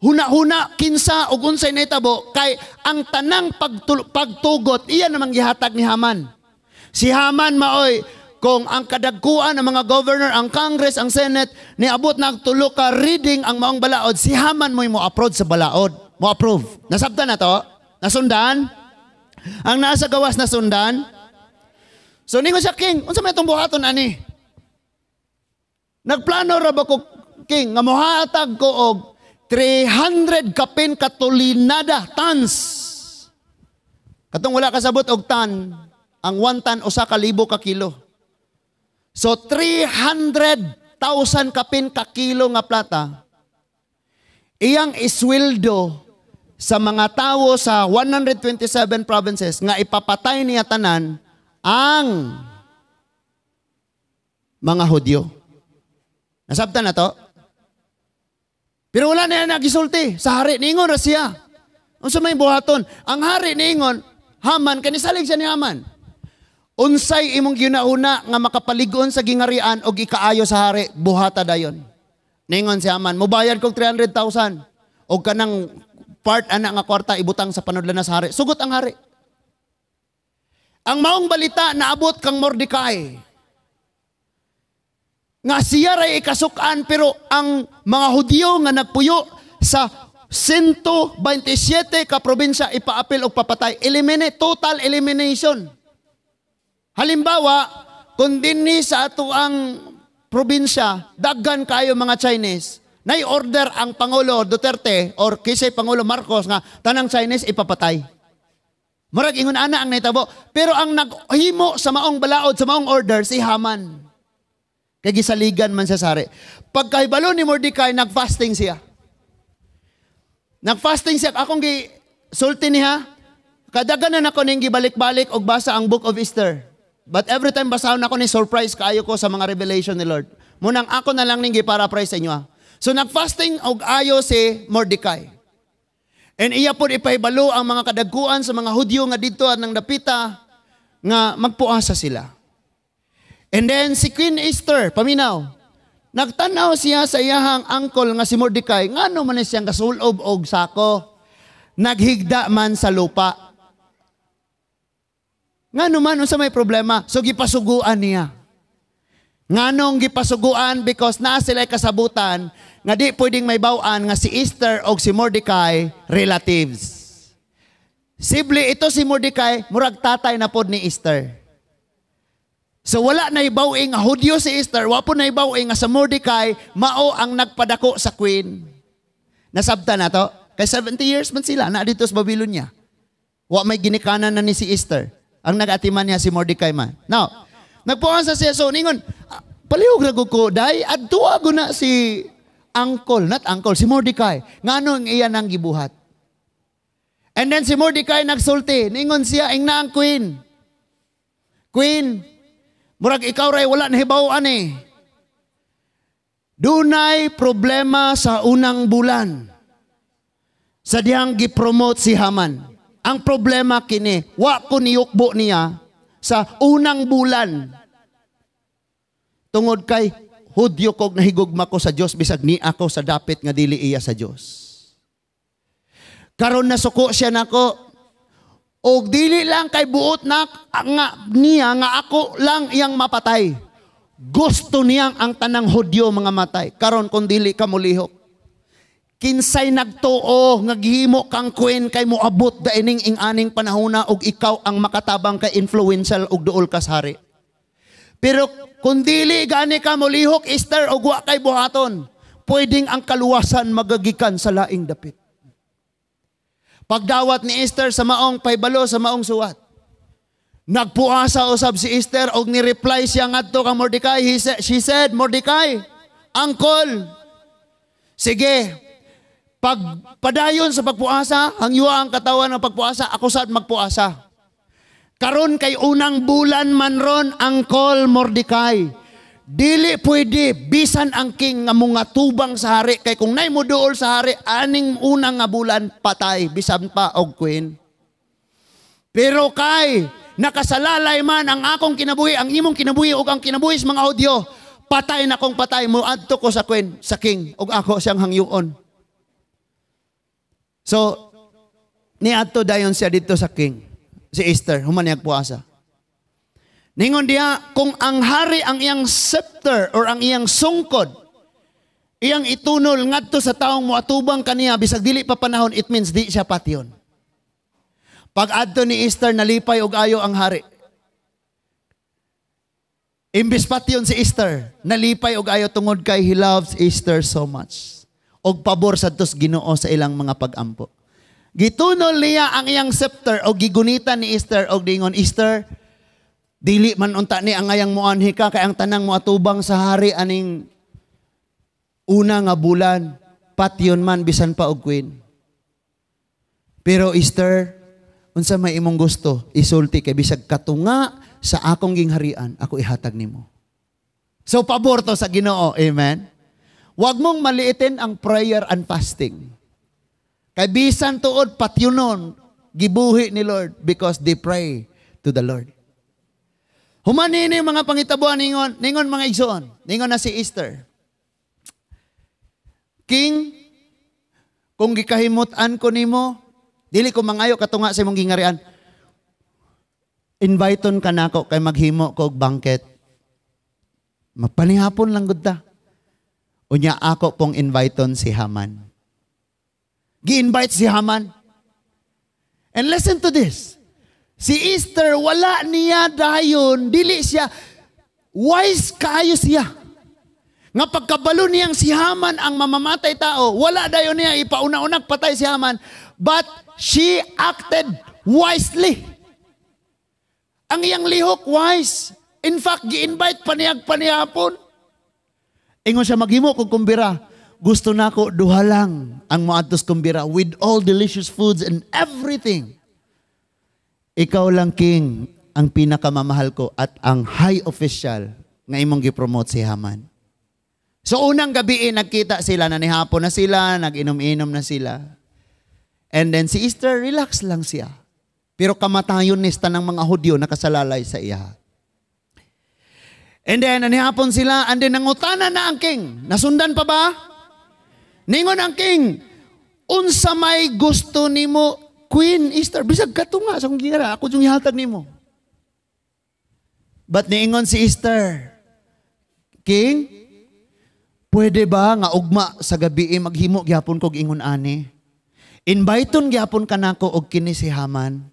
huna-huna, kinsa, o unsay naitabo, kay ang tanang pagtugot, iyan namang gihatag ni Haman. Si Haman maoy, kung ang kadagkuan ng mga governor, ang Congress, ang Senate, niabot nagtulo ka reading ang maong balaod, si Haman mo'y mo-approve sa balaod. Mo-approve. Nasabtan na to? Nasundan? Ang nasa gawas nasundan? So, ningon siya, King, unsa may itong buhaton, ani? Nagplano ra ba ko, King, nga mohatag ko og 300 kapin katulinada tons. Katong wala kasabot og tan, ang 1 ton usa ka libo ka kilo. So 300,000 kapin ka kilo nga plata. Iyang isweldo sa mga tawo sa 127 provinces nga ipapatay niya tanan ang mga Hudyo. Nasabtan na to? Pero wala na yan nagisulti. Sa hari, niingon na siya. Unsa may buhaton? Ang hari niingon, Haman, kanisalig siya ni Haman. Unsay imong ginauna nga makapaligon sa gingarian o ikaayo sa hari, buhata dayon. Niingon si Haman, mubayad kog 300,000 o kanang part ana nga kwarta ibutang sa panudlan na sa hari. Sugot ang hari. Ang maong balita naabot kang Mordecai. Nga siya ray ikasukan pero ang mga Hudyo nga nagpuyo sa 127 ka probinsya ipaapil o papatay. Eliminate, total elimination. Halimbawa, kung dinhi sa ato ang probinsya, daggan kayo mga Chinese, nai-order ang Pangulo Duterte or kisay Pangulo Marcos nga tanang Chinese ipapatay. Murag ingon ana ang naitabo. Pero ang naghimo sa maong balaod, sa maong order, si Haman. Kaya gisaligan man sa sari. Pagkahibalo ni Mordecai, nag-fasting siya. Nag-fasting siya. Akong gisulti niya, kadaganan ako ning gibalik-balik og basa ang Book of Esther. But every time basahon ako ni surprise kaayo ko sa mga revelation ni Lord. Munang ako na lang ning gi-paraphrase sa inyo. So nag-fasting og ayo si Mordecai. And iya po ipahibalo ang mga kadagkuan sa mga Hudyo nga dito at nang dapita nga magpuasa sila. And then si Queen Esther, paminaw, nagtanaw siya sa iyahang uncle nga si Mordecai, ngano man siyang kasulob og sako, naghigda man sa lupa. Ngano man unsa may problema, so gipasuguan niya. Nganong gipasuguan because naa sila kasabutan nga di pwedeng may bawaan nga si Esther o si Mordecai relatives. Sibli ito si Mordecai, murag tatay na pod ni Esther. So wala na ibawing nga Hudyo si Esther, wapo na ibawing nga sa Mordecai, mao ang nagpadako sa queen. Nasabta na to? Kay 70 years man sila, na dito sa Babylonia. Wa may ginikanan na ni si Esther. Ang nag-atiman niya si Mordecai man. Now, nagpuasa siya, so ningon, palihog na ko, day, adtuwa ko na si uncle, not uncle, si Mordecai. Ngano ang iya nang gibuhat. And then si Mordecai nagsulti, ningon siya, ing na ang queen. Queen, murag ikaw ray wala nahibawaan eh. Dunay problema sa unang bulan. Sa diyang gipromote si Haman. Ang problema kini, wa ko niyukbo niya sa unang bulan. Tungod kay Hudyo kog nahigugma ko sa Dios bisag ni ako sa dapit nga dili iya sa Dios. Karon nasuko siya nako og dili lang kay buot na nga niya nga ako lang iyang mapatay. Gusto niyang ang tanang Hudyo mga matay. Karon kung dili ka mulihok. Kinsay nagtuo nga gihimo kang queen kay moabot daining ing aning panahona og ikaw ang makatabang kay influential og duol ka sa hari. Pero kung dili gani ka molihok Esther og wa kay buhaton, pwedeng ang kaluwasan magagikan sa laing dapit. Pagdawat ni Esther sa maong paybalo sa maong suwat. Nagpuasa usab si Esther og ni-reply siya ngadto kang Mordecai. She said, Mordecai, uncle, sige, pagpadayon sa pagpuasa, hangyua ang katawan ng pagpuasa, ako sad magpuasa. Karon kay unang bulan man ron, Uncle Mordecai. Dili pwede, bisan ang king nga mga tubang sa hari. Kay kung nay mo duol sa hari, aning unang nga bulan, patay, bisan pa og queen. Pero kay, nakasalalay man ang akong kinabuhi, ang imong kinabuhi, o ang kinabuhi sa mga Hudyo, patay na kong patay, muadto ko sa queen, sa king, og ako siyang hangyuon. So, niadto dayon siya dito sa king, si Esther, human niya puasa. Ningon diha, kung ang hari ang iyang scepter or ang iyang sungkod, iyang itunol ngadto sa taong moatubang kaniya, bisag dili pa panahon, it means di siya patyon. Pag adto ni Esther, nalipay og ayo ang hari. Imbis patyon si Esther, nalipay og ayo tungod kay he loves Esther so much. Og pabor sa tos Ginoo sa ilang mga pag-ampo. Gitunol niya ang iyang scepter o gigunita ni Esther og dingon, Esther, dili man unta ni ang ayang muanhi ka kay ang tanang moatubang sa hari aning una nga bulan, patyon man bisan pa og queen. Pero Esther, unsa may imong gusto, isulti kay bisag katunga sa akong gingharian, ako ihatag nimo. So pabor to sa Ginoo, amen. Huwag mong maliitin ang prayer and fasting. Kay bisan tuod patyunon, gibuhi ni Lord because they pray to the Lord. Humanini mga pangitabuan ningon mga igsoon, ningon na si Esther. King, kung gikahimutan ko nimo, dili ko mangayo katunga sa imong gingharian. Inviteon ka nako kay maghimo ko og banquet. Magpanihapon lang gud ta. Unya ako pong inviteon si Haman. Gi-invite si Haman. And listen to this. Si Esther, wala niya dayon, dili siya, wise kayo siya. Nga pagkabalo niyang si Haman ang mamamatay tao, wala dayon niya ipauna-unag patay si Haman, but she acted wisely. Ang iyang lihok, wise. In fact, gi-invite panihapon. Ingon siya maghimo kog kumbira. Gusto nako duha lang ang moadtos kumbira with all delicious foods and everything. Ikaw lang king ang pinakamamahal ko at ang high official nga imong gi-promote si Haman. So unang gabi nagkita sila, nanihapon na sila, nag-inom-inom na sila. And then si Esther, relax lang siya. Pero kamatayon ni ng mga Hudyo nakasalalay sa iya. And then, anihapon sila, and then nangutana na ang king. Nasundan pa ba? Ningon ang king, unsa may gusto nimo, Queen Esther, bisag ka to nga, sa kong ginara, ako yung ihatag nimo. But niingon si Esther, King, pwede ba nga ugma sa gabi maghimo gyapon kog ingon ani? Inviteon gyapon kanako og kini si Haman.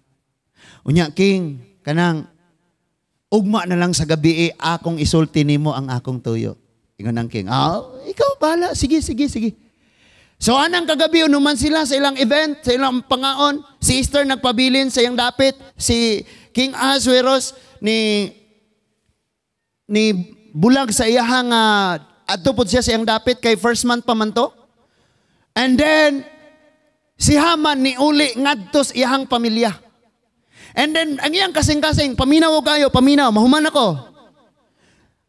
Unya King, kanang ugma na lang sa gabi akong isulti nimo ang akong tuyo. Ingon ang king, ikaw bahala, sige. So anang kagabi unuman sila sa ilang event, sa ilang pangaon, si Esther nagpabilin sa iyang dapit, si King Ahasuerus ni bulag sa iyahang atupod siya sa iyang dapit kay first month pa man to. And then si Haman ni uli ngadto sa iyahang pamilya. And then ang iyang kasing-kasing, paminaw kayo, mahuman ako.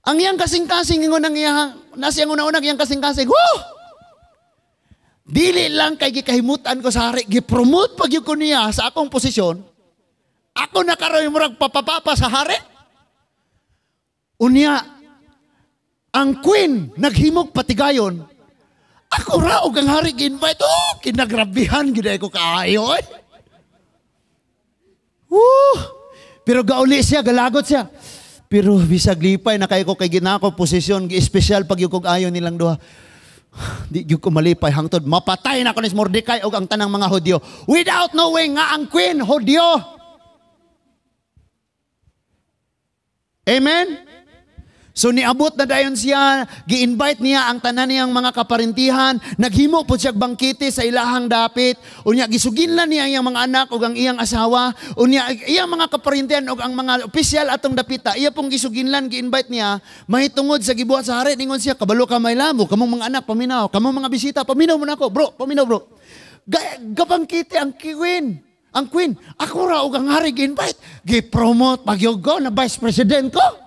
Ang iyang kasing-kasing ingon ang iyang nasa iyang una-una iyang kasing-kasing. Woo! Dili lang kay gikahimutan ko sa hari, gipromote pag yun ko niya sa akong posisyon. Ako na karoy murag papapapa sa hari. Unya, ang queen naghimog patigayon. Ako raog ang hari gi-invite. Kinagrabihan giday ko kaayo. Pero gauli siya, galagot siya. Pero bisag lipay na kayo ko kay ginako posisyon, gi-espesyal pag yung ayo nilang duha. Di yung ko malipay hangtod. Mapatay na ko ni Mordecai o ang tanang mga Hudyo. Without knowing nga ang queen, Hudyo. Amen? So niabot na dayon siya, gi-invite niya ang tanan niyang mga kaparintihan, naghimo po siya bangkite sa ilahang dapit, unya gisuginlan niya ang iyang mga anak o ang iyang asawa, unya iyang mga kaparintihan o ang mga opisyal atong dapita, iya pong gisuginlan, gi-invite niya, mahitungod sa gibuhat sa hari, ningon siya, kabalo ka may lamo, kamong mga anak, paminaw, kamong mga bisita, paminaw mo na ako, paminaw bro. Gabangkite ang queen, ako ra o ang hari gi-invite, gi-promote, pag-yogo na vice president ko.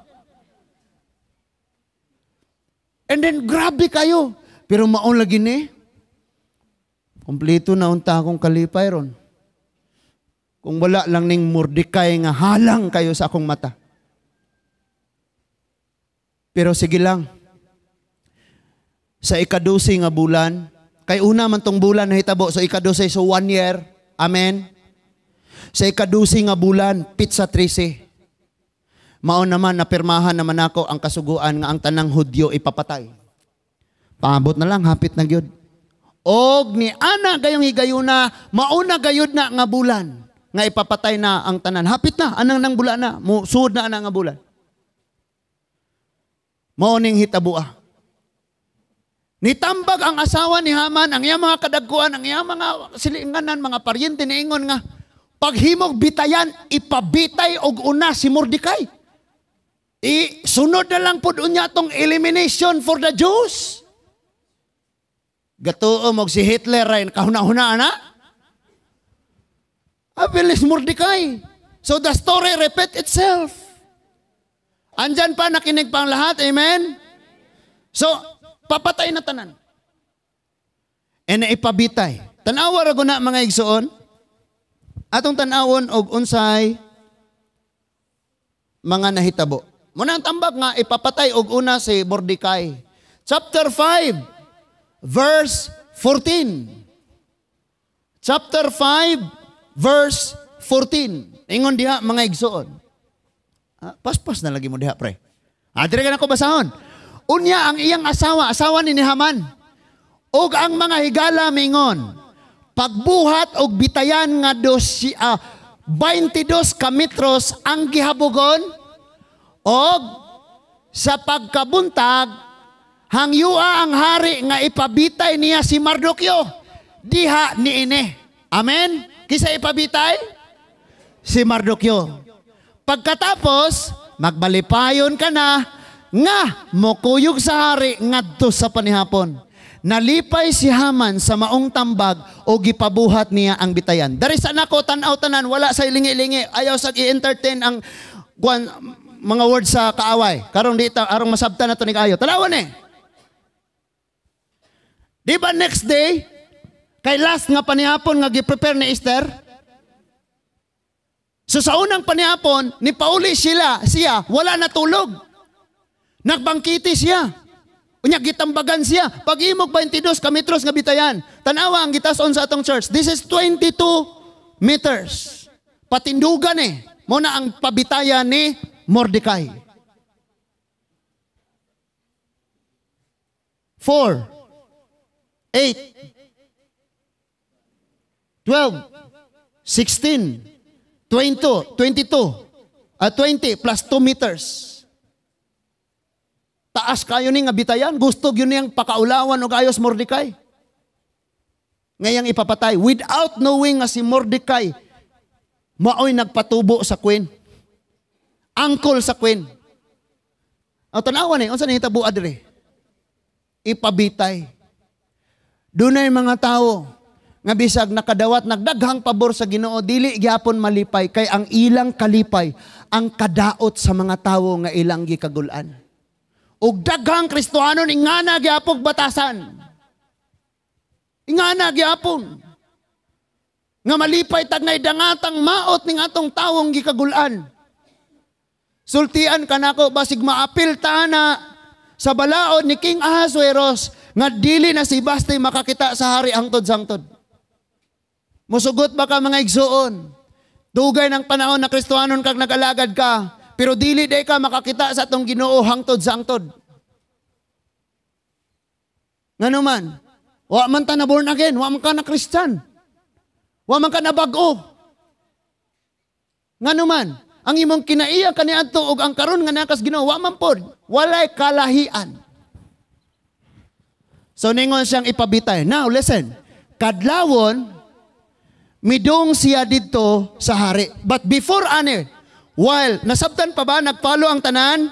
And then, grabe kayo. Pero maon lagi ni. Kompleto na unta akong kalipay ron. Kung wala lang ning Mordecai nga halang kayo sa akong mata. Pero sige lang. Sa ika-12 nga bulan, kay una man tong bulan na hitabo, so ika-12, so 1 year. Amen. Sa ika-12 nga bulan, Pitsa 13. Maon naman, napirmahan naman ako ang kasuguan nga ang tanang Hudyo ipapatay. Paabot na lang, hapit na gyud. Og ni ana gayong higayuna, mauna gayud na nga bulan, nga ipapatay na ang tanan. Hapit na, anang nang bulan na, suod na anang nga bulan. Maoning hitabua. Nitambag ang asawa ni Haman, ang iyang mga kadagkuan, ang iyang mga silinganan, mga paryente niingon nga, paghimog bitayan, ipabitay og una si Mordecai. Sunod na lang po doon niya itong elimination for the Jews. Gatuo mo si Hitler ay kahuna-huna na. Abilis Mordecai. So the story repeat itself. Andyan pa, nakinig pa ang lahat. Amen? So, papatay na tanan. E na ipabitay. Tanawa rago na mga igsoon. Atong tanawon og unsay mga nahitabo. Muna ang tambag nga, ipapatay og una si Mordecai. Chapter 5, verse 14. Chapter 5, verse 14. Ingon diha, mga igsoon. Paspas na lagi mo diha, pre. Dire ka na ko basahon. Unya ang iyang asawa ni Haman. Og ang mga higala mingon, pagbuhat og bitayan nga 22 kametros ang gihabugon, og sa pagkabuntag, hangyua ang hari nga ipabitay niya si Mardukyo. Diha niini. Amen? Kisa ipabitay? Si Mardukyo. Pagkatapos, magbalipayon ka na, nga mokuyog sa hari ngadto sa panihapon. Nalipay si Haman sa maong tambag o gipabuhat niya ang bitayan. Dari sa nako, tanaw-tanan, wala sa ilingi-lingi. Ayaw sa i-entertain ang mga words sa kaaway. Karong dito, arong masabtan na ito ni kayo. Talawan eh. Di ba next day, Kay last nga panihapon nga gi-prepare ni Esther. So sa unang panihapon, ni Pauli siya, wala natulog. Nagbangkiti siya. Unya gitambagan siya. Pag-imog 22 ka metros nga bitayan. Tanawa ang gitason sa atong church. This is 22 meters. Patindugan Muna ang pabitayan ni Mordecai. 4, 8, 12, 16, 20 plus 2 meters. Taas kayo ni nga bitayan. Gusto yun niyang pakaulawan o gayos Mordecai. Ngayang ipapatay. Without knowing nga si Mordecai, maoy nagpatubo sa queen. Uncle sa queen. Ang tanawan unsa na hitabo adre? Ipabitay. Dunay mga tao nga bisag nakadawat nagdaghang pabor sa Ginoo dili gyapon malipay kay ang ilang kalipay ang kadaot sa mga tawo nga ilang gikagul-an. Ug daghang Kristohanon ingana gyapon batasan. Ingana gyapon. Nga malipay tagnay dangatang maot ning atong tawong gikagul-an. Sultian kanako basig maapil ta na sa balaod ni King Ahasuerus nga dili na si Basti makakita sa hari hangtod-sangtod. Musugot ba ka mga igsuon? Dugay ng panahon na Kristohanon kag nag-alagad ka, pero dili day ka makakita sa atong Ginoo hangtod-sangtod. Ngano man? Wa man ta na born again, wa man ka na Christian. Wa man ka na bag-o. Ngano man? Ang imong kinaiya kaniadto og ang karon nga nakas Ginoo wa man pod, walay kalahian. So ningon siyang ipabitay. Now listen, kadlawon midong siya didto sa hari. But before while nasabtan pa ba nagpalo ang tanan?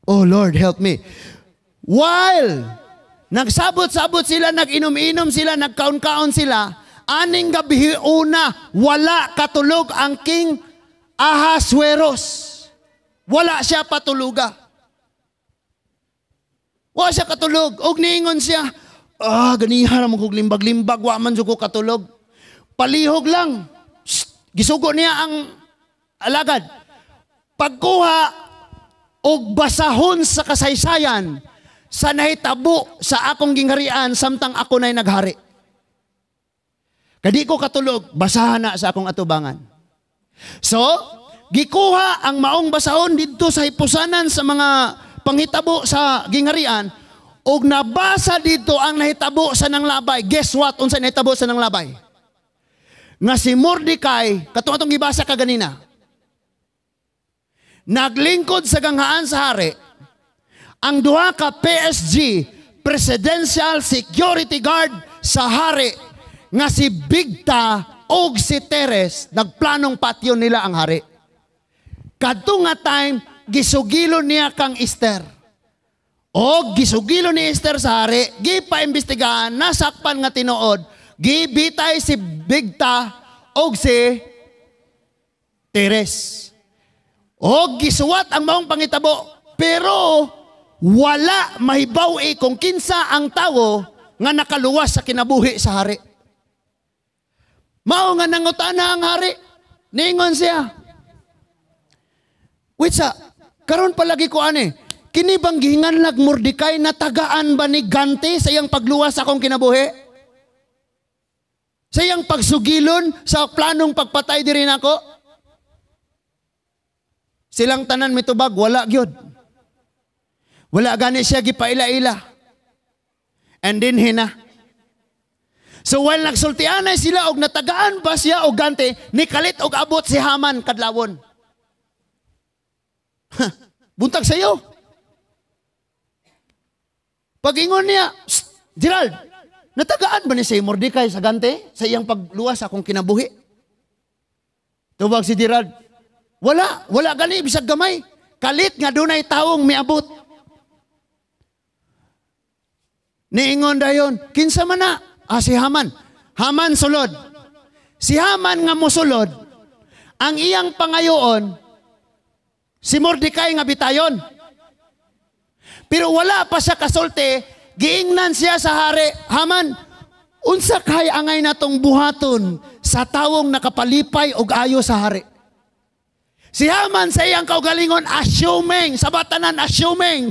Oh Lord, help me. While nagsabot-sabot sila, nag-inom-inom sila, nagkaon-kaon sila, aning gabi una wala katulog ang King Ahasuerus. Wala siya patuluga. Wala siya katulog. Og niingon siya, ganihan mo kog limbag-limbag, wa man jud ko katulog. Palihog lang. Gisugo niya ang alagad. Pagkuha og basahon sa kasaysayan sa nahitabo sa akong gingharian samtang ako na'y naghari. Kadi ko katulog, basahan na sa akong atubangan. So, gikuha ang maong basahon dito sa hipusanan sa mga panghitabo sa gingharian og nabasa dito ang nahitabo sa nanglabay. Guess what? Unsa nahitabo sa nanglabay? Nga si Mordecai, katong atong gibasa kaganina, naglingkod sa ganghaan sa hari, ang duha ka PSG, Presidential Security Guard sa hari, nga si Bigta og si Teres, nagplanong patio nila ang hari. Kadto nga time, gisugilo niya kang Esther. O gisugilo ni Esther sa hari, gipaimbestigahan, nasakpan nga tinuod, gibitay si Bigta og si Teres. O gisuwat ang maong pangitabo, pero wala mahibaw kung kinsa ang tawo nga nakaluwas sa kinabuhi sa hari. Mao nga nangutana ang hari, ningon siya. Wait karon palagi ko kini bang gihinganlag Mordecai na tagaan ba ni Gante sa iyang pagluwas sa akong kinabuhi? Sa iyang pagsugilon sa planong pagpatay diri nako? Silang tanan mitubag, wala gyud. Wala gani siya gipaila-ila. And then hina. So while nagsultianay sila og natagaan pa siya og Gante, nikalit og abot si Haman kadlawon. Buntag sayo. Pag-ingon niya, Gerald, natagaan ba ni si Mordecai sa Gante sa iyang pagluwas akong kinabuhi? Tubag si Gerald, wala gani bisag gamay. Kalit nga dunay taong miabot. Niingon dayon, kinsa man na? Si Haman. Haman sulod. Si Haman nga mosulod, ang iyang pangayoon, si Mordecai nga bitayon. Pero wala pa siya kasulti, giingnan siya sa hari, Haman, Unsa kay angay natong buhaton sa tawong nakapalipay og ayo sa hari? Si Haman sa iyang kaugalingon assuming, sa batanan assuming.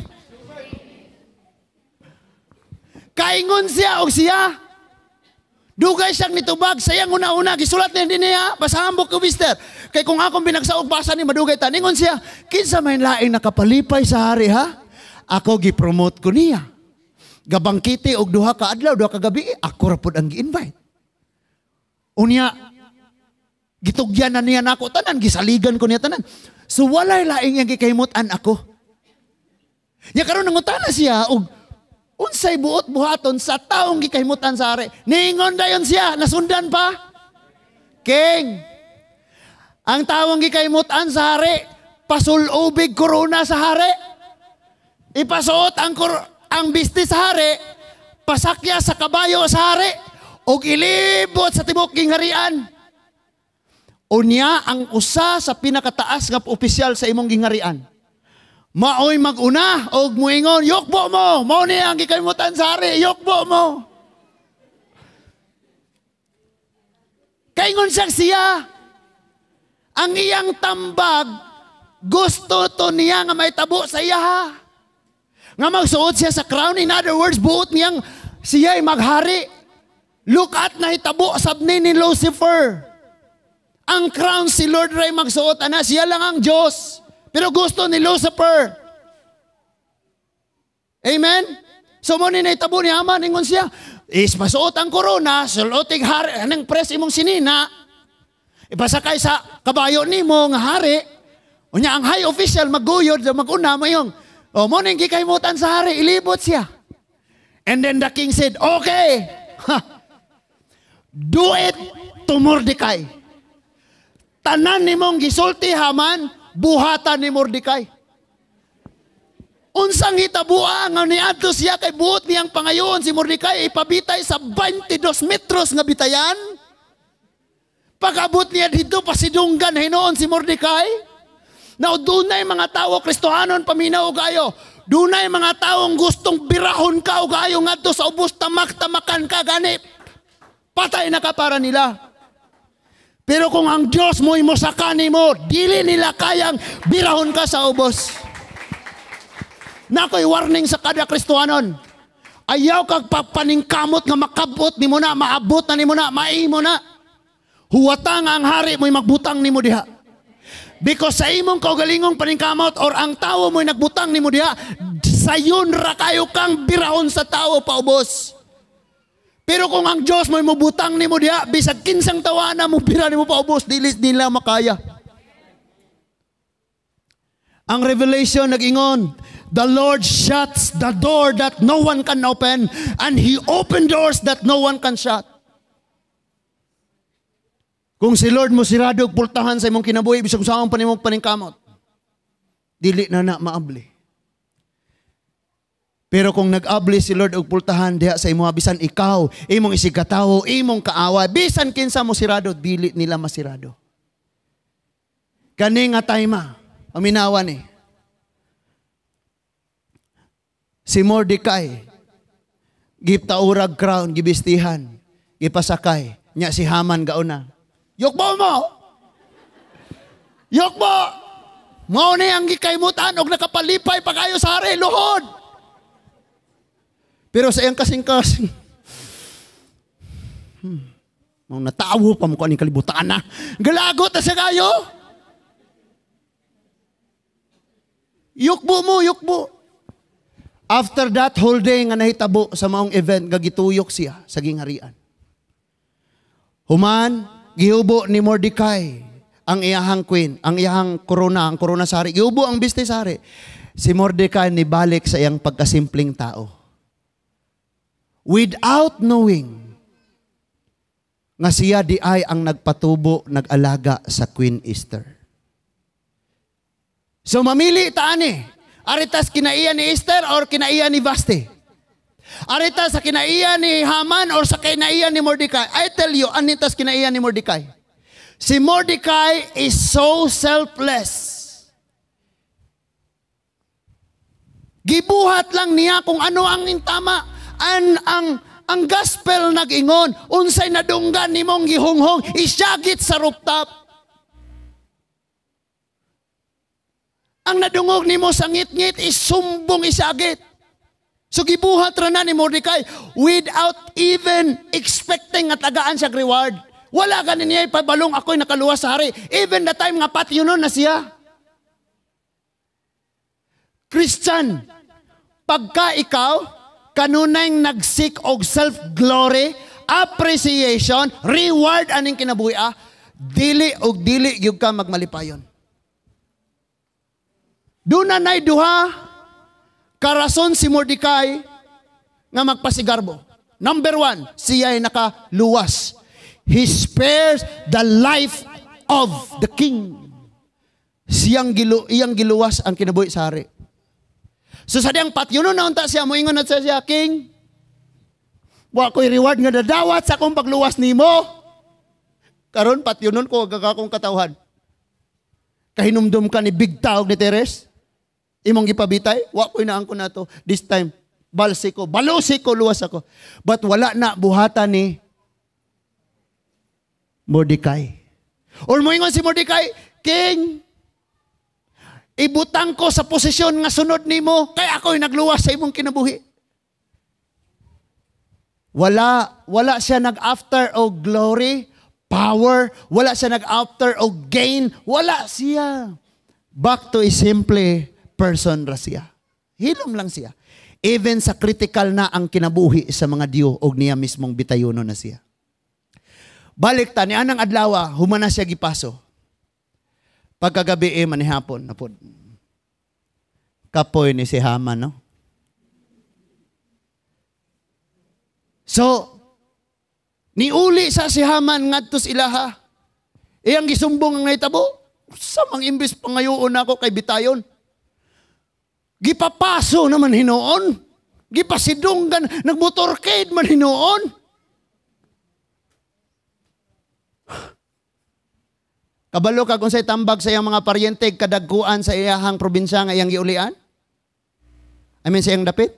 Kaingon siya og siya dugay siyang nitubag sa iyang una-una gisulat niya basahan ko mister. Kay kung akong binagsaog basa ni madugay ta ningon siya, kinsa may laing nakapalipay sa hari ha? Ako gi-promote ko niya. Gabangkiti og duha ka adlaw, duha ka gabi, ako ra pud ang gi-invite. Unya gitugyan na niya nako tanan, gisaligan ko niya tanan. So walay laing yang gikahimutan ako. Nya karon nangutana siya og unsay buot buhaton sa taong gikahimutan sa hari. Ningon dayon siya, nasundan pa. King, ang taong gikahimutan sa hari, pasulubig korona sa hari. Ipasuot ang bistis sa hari, pasakya sa kabayo sa hari, og ilibot sa tibok gingharian. Unya ang usa sa pinakataas nga opisyal sa imong gingharian. Maoy mag-una og muingon, yukbo mo, mao ni ang gikahimutan sa hari, yukbo mo. Kaingon siya, ang iyang tambag, gusto to niya nga may tabo sa iya. Nga magsuot siya sa crown, in other words, buot niyang siya'y maghari. Look at na hitabo sabni ni Lucifer. Ang crown si Lord Ray magsuot, ana, siya lang ang Diyos. Pero gusto ni Lucifer. Amen? So mo ni naitabo ni Haman, ingon siya, is masuot ang korona, sulutig hari, anong pres imong sinina, ipasakay sa kabayo ni mo nga hari, unya ang high official maguyod, mag-una mo yung, o mo nang gikahimutan sa hari, ilibot siya. And then the king said, okay, do it to Mordecai. Tanan ni mong gisulti Haman, buhatan ni Mordecai. Unsang hitabua nga niadto siya kay buot niyang pangayon si Mordecai ipabitay sa 22 metros nga bitayan. Pag-abot niya dito pasidunggan hinoon si Mordecai. Now dunay mga tao Kristohanon paminaw og ayo. Dunay mga taong gustong birahon ka og ayo ngadto sa ubos tamak-tamakan ka gani. Patay na ka para nila. Pero kung ang Diyos mo'y mosakani mo, dili nila kayang birahon ka sa ubos. Nakoy warning sa kada Kristohanon. Ayaw kag papaningkamot nga makabot ni mo na, maabot na ni mo na, maimo na. Huwata nga ang hari mo'y magbutang ni mo diha. Because sa imong kaugalingong paningkamot or ang tao mo'y nagbutang ni mo diha, sayon ra kayo kang birahon sa tao paubos. Pero kung ang Diyos mo'y mabutang ni mo diha, bisag kinsang tawana mo, bira ni mo paubos, dilis nila makaya. Ang Revelation nag-ingon, the Lord shuts the door that no one can open, and He opened doors that no one can shut. Kung si Lord mo sirado pultahan sa imong kinabuhi, bisag usaong panimong paningkamot, dili na maabli. Pero kung nag-abli si Lord og pultahan diha sa imo bisan ikaw, imong isigatawo, imong kaaway, bisan kinsa mo sirado, dili nila masirado. Kani nga tayma, aminawa ni. Si Mordecai, giptaurag crown, gibistihan, gipasakay, nya si Haman gauna. Yukbo mo! Yukbo! Mao ni ang gikaymutan og nakapalipay pa kayo sa hari, luhod! Pero sa iyang kasing-kasing, mga natawo pa mo ko aning kalibutan na. Galagot na siya kayo. Yukbo mo, yukbo. After that whole day nga nahitabo sa maong event, gagituyok siya sa gingharian. Human, gihubo ni Mordecai ang iyahang queen, ang iyahang korona, ang korona sa hari. Gihubo ang business sa hari. Si Mordecai nibalik sa iyang pagkasimpleng tao. Without knowing nga siya di ay ang nagpatubo, nag-alaga sa Queen Esther. So mamili taani, aritas kinaiya ni Esther or kinaiya ni Vashti? Aritas sa kinaiya ni Haman or sa kinaiya ni Mordecai? I tell you, anitas kinaiya ni Mordecai. Si Mordecai is so selfless. Gibuhat lang niya kung ano ang tama. Ang ang gospel nag-ingon, unsay nadunggan nimong gihunghong, isyagit sa rooftop. Ang nadungog nimo sa ngit-ngit, isumbong isyagit. So gibuhat ra na ni Mordecai without even expecting nga tagaan siya reward. Wala ganin niya ipabalong ako'y nakaluwas sa hari. Even the time nga patyunon na siya. Christian, pagka ikaw, kanunay nagsik og self-glory, appreciation, reward aning kinabuhi, dili og dili gyud ka magmalipayon. Doon na duha karason si Mordecai nga magpasigarbo. Number 1, siya ay nakaluwas. He spares the life of the king. Iyang giluwas ang kinabuhi sa hari. So sa diyang patyunon na unta siya, moingon na siya, King, wa ko'y reward nga dadawat sa akong pagluwas nimo. Karon patyunon ko, agakakong katawhan. Kahinumdum ka ni Big Taog ni Teres, imong gipabitay, wa ko'y naang ko na to. This time, balusi ko, luwas ako. But wala na buhatan ni Mordecai. Or moingon si Mordecai, King, ibutang ko sa posisyon nga sunod nimo, kay ako'y nagluwas sa imong kinabuhi. Wala siya nag-after o glory, power, wala siya nag-after o gain, wala siya. Back to a simple person ra siya. Hilom lang siya. Even sa critical na ang kinabuhi sa mga diyo og niya mismong bitayuno na siya. Balik ta ni anang adlaw, humana siya gipaso. Pagkagabi manihapon napod. Kapoy ni si Haman, no? So, niuli sa si Haman ngadto sa ilaha. Iyang gisumbong ang naitabo. Samang imbis pangayoon ako kay bitayon. Gipapaso naman hinoon. Gipasidunggan, nagmotorcade man hinoon. Kabalo ka kung sa'y tambag sa iyang mga paryente, kadagkuan sa iyahang probinsya nga iyang giulian? Sa iyang dapit?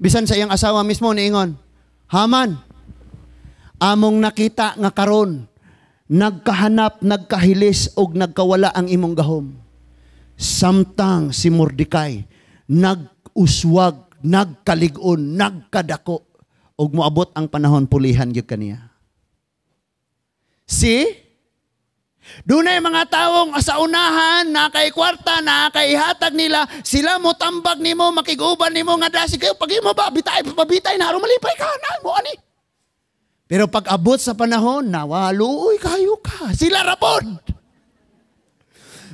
Bisan sa iyang asawa mismo niingon, Haman, among nakita nga karon, nagkahanap, nagkahilis, og nagkawala ang imong gahom. Samtang si Mordecai, nag-uswag, nagkalig-on, nagkadako, og moabot ang panahon pulihan gyud kaniya. See? Doon ay mga taong sa unahan, na kay kwarta, na kay hatag nila, sila mo tambag nimo, makiguban nimo nga dasi kayo, pag mo ba, bitay na, rumalipay ka, na mo, ani. Pero pag abot sa panahon, nawaluoy kayo ka, sila rapod.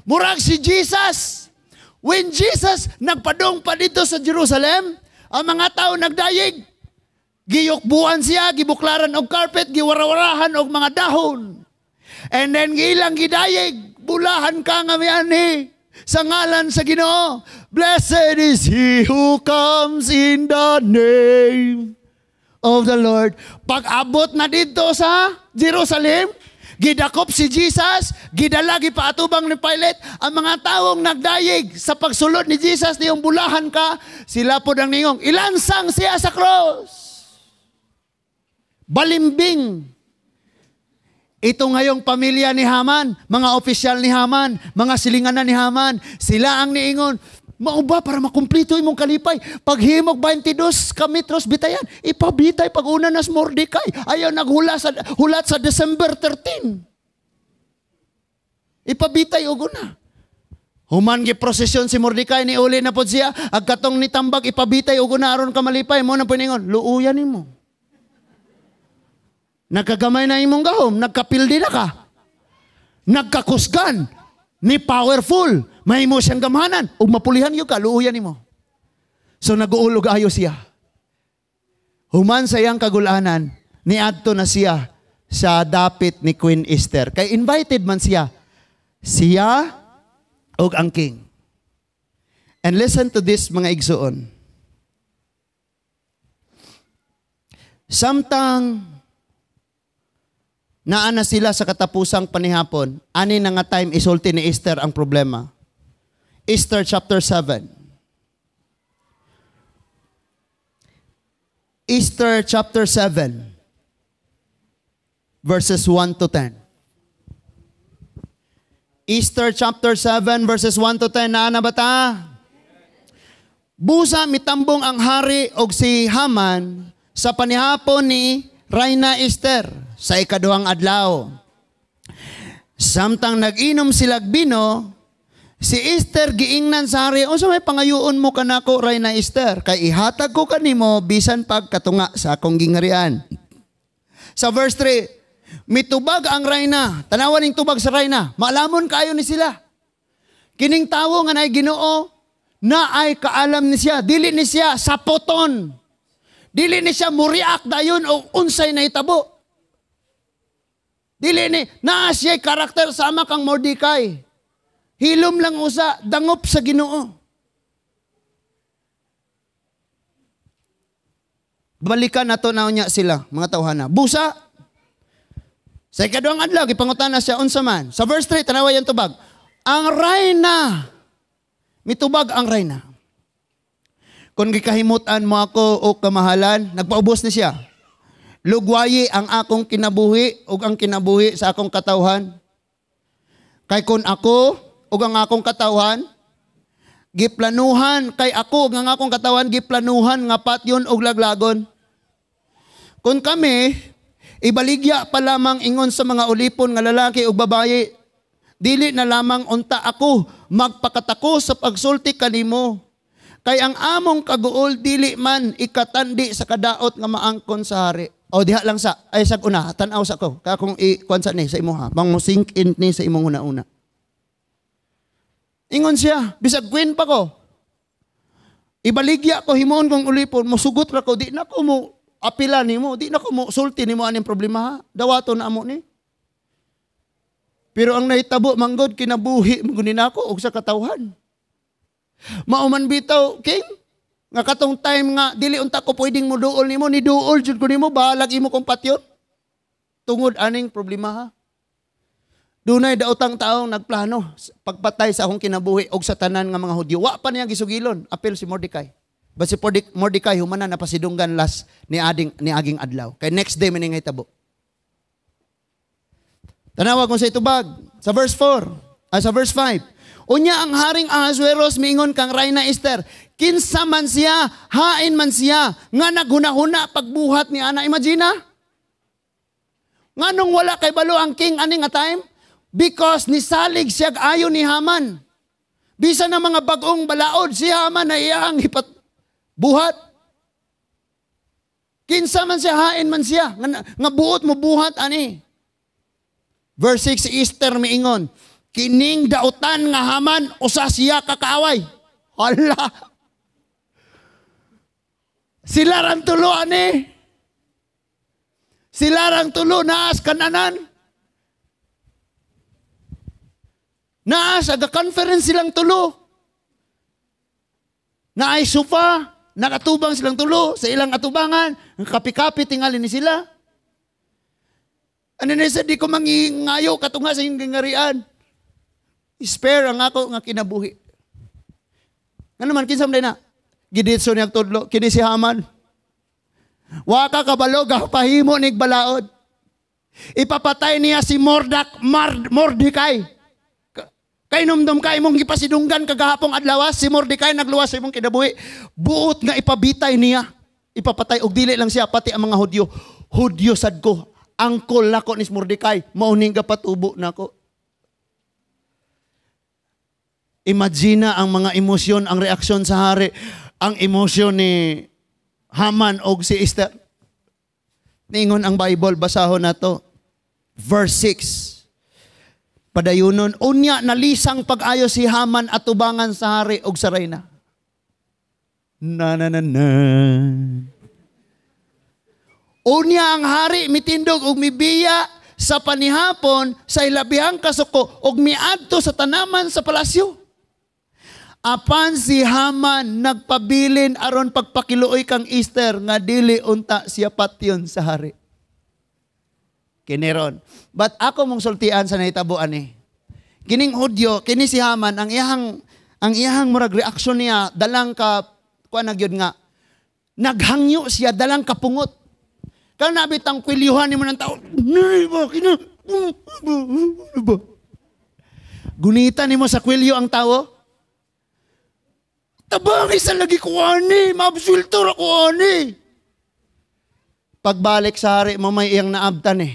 Murag si Jesus, when Jesus nagpadong pa dito sa Jerusalem, ang mga tao nagdayig, giyukbuan siya, gibuklaran og carpet, giwarawarahan og mga dahon. And then gilang gidayeg, bulahan ka nga miyani sa ngalan sa Ginoo. Blessed is he who comes in the name of the Lord. Pag abot na dito sa Jerusalem, gidakop si Jesus, gidala gipaatubang ni Pilate, ang mga taong nagdayeg sa pagsulod ni Jesus niyong bulahan ka, sila po ang ningong, ilansang siya sa cross. Balimbing. Ito ngayong pamilya ni Haman, mga opisyal ni Haman, mga silinganan ni Haman, sila ang niingon, mauba para makumplito imong kalipay. Paghimog 22 kametros bitayan, ipabitay pag-una nas Mordecai. Ayaw naghulat sa December 13. Ipabitay og una. Human gi prosesyon si Mordecai, ni uli na pod siya, agkatong nitambag ipabitay og una aron ka malipay, mo na piningon, luuyan nimo. Nagkagamay na imong gahom, nagkapildi na ka. Nagkakusgan, ni powerful, may mo siyang gamhanan, ug mapulihan yung ka, luuyan nimo. So nag-uulog ayo siya. Human sa iyang kagulanan, niadto na siya sa dapit ni Queen Esther. Kay invited man siya ug ang king. And listen to this mga igsuon. Samtang naana sila sa katapusang panihapon, ani na nga time isulti ni Esther ang problema. Esther chapter 7. Esther chapter 7, verses 1 to 10. Esther chapter 7, verses 1 to 10. Naa na ba ta? Busa mitambong ang hari og si Haman sa panihapon ni Reyna Esther sa ikaduhang adlaw. Samtang nag-inom sila bino, si Esther giingnan sa hari, "Unsa may pangayoon mo kanako, Reyna Esther? Kay ihatag ko kanimo bisan pagkatunga sa akong gingharian." Sa verse 3, mitubag ang Reyna. Tanawan ning tubag sa Reyna. Maalamon kayo ni sila. Kining tawo nga nay Ginoo na ay kaalam ni siya. Dili ni siya sapoton. Dili ni siya muriak dayon o unsay na itabo. Dili ni naa siya karakter sama kang Mordecai. Hilom lang usa, dangop sa Ginoo. Balikan nato na unya sila, mga tawhana. Busa. Sa ikaduhang adlaw, gipangutana siya unsa man. Sa verse 3, tanawa yan tubag. Ang Reyna, mitubag ang Reyna. Kung gikahimutan mo ako o kamahalan, nagpaubos ni siya. Lugwayi ang akong kinabuhi o ang kinabuhi sa akong katawhan. Kay kun ako o ang akong katawhan, giplanuhan kay ako o ang akong katawhan, giplanuhan nga patyon o laglagon. Kung kami, ibaligya pa lamang ingon sa mga ulipon nga lalaki o babaye, dili na lamang unta ako magpakatako sa pagsulti kanimo. Kay ang among kaguol dili man ikatandi sa kadaot nga maangkon sa hari. O diha lang sa ay sag una tan-aw sa ko. Ka kung i-kuan sa ni sa imo ha. Bang mo sink in ni sa imong una-una. Ingon siya, bisag queen pa ko. Ibaligya ko himon kong ulipon, mosugot ra ko, di na ko mo apila nimo, di na ko mo sulti nimo aning problema ha. Dawaton na amo ni. Pero ang nahitabo manggod kinabuhi mgunin ako og sa katawhan. Mauman bitaw king nga katong time nga dili unta ko pwedeng mo duol nimo, ni duol jud ko nimo balag imo kong patyon. Tungod aning problema ha. Dunay daotang taong nagplano pagpatay sa akong kinabuhi og sa tanan nga mga Hudyo. Wa pa niya gisugilon, apil si Mordecai. Ba si Mordecai human na pasidunggan las ni aging adlaw. Kay next day man nga hitabo. Tanawag mo sa itubag sa verse 4, sa verse 5. Unya ang haring Ahasuerus miingon kang Reyna Esther, kinsa man siya, hain man siya, nga naghuna-huna pagbuhat ni ana. Imagine nganong wala kay balo ang king ani nga time? Because nisalig siya ayo ni Haman. Bisan na mga bagong balaod, si Haman na iyang buhat. Kinsa man siya, hain man siya, nga buot mo buhat ani. Verse 6, si Esther miingon, kining dautan nga Haman, usa siya kakaaway. Hala. Sila rang tulo ani. Sila rang tulo naas kananan. Naas, aga-conference silang tulo. Naay sofa, nakatubang silang tulo sa ilang atubangan. Ang kapi-kapi tingali ni sila. Ano nisa, di ko mangingayo katunga sa inyong gangarian. Spare ang ako nga kinabuhi. Ano naman, kinsam din na? Giditso niyang tudlo, kini si Haman. Waka kabalo, gapahimo nig balaod. Ipapatay niya si Mordecai. Kay numdum ka imong gipasidunggan kagahapong adlawas, si Mordecai nagluwas sa imong kinabuhi. Buot nga ipabitay niya. Ipapatay og dili lang siya, pati ang mga Hudyo. Hudyo sad ko. Angkol nako ni Mordecai, mauning kapatubo nako. Imagine ang mga emosyon, ang reaksyon sa hari, ang emosyon ni Haman og si Esther. Ningon ang Bible, basahon nato. Verse 6. Padayunon, unya nalisang pag-ayo si Haman at tubangan sa hari og sa Reyna. Na. Unya ang hari mitindog og mibiya sa panihapon sa ilabihang kasuko og miadto sa tanaman sa palasyo. Apan si Haman nagpabilin aron pagpakiluoy kang Esther nga dili unta siya patyon sa hari. Kiniron. But ako mong sultian sa nahitabuan ni. Kining Hudyo, kini si Haman, ang iyahang murag reaksyon niya, dalang ka, kuha na gyud nga, Naghangyo siya, dalang kapungot. Kaya nabitang kwilyuhan ni mo ng tao, gunitan ni mo sa kwilyo ang tao, tabang isa lagi ko ani, mabsultor ako ani. Pagbalik sa hari, mamay iyang naabtan eh.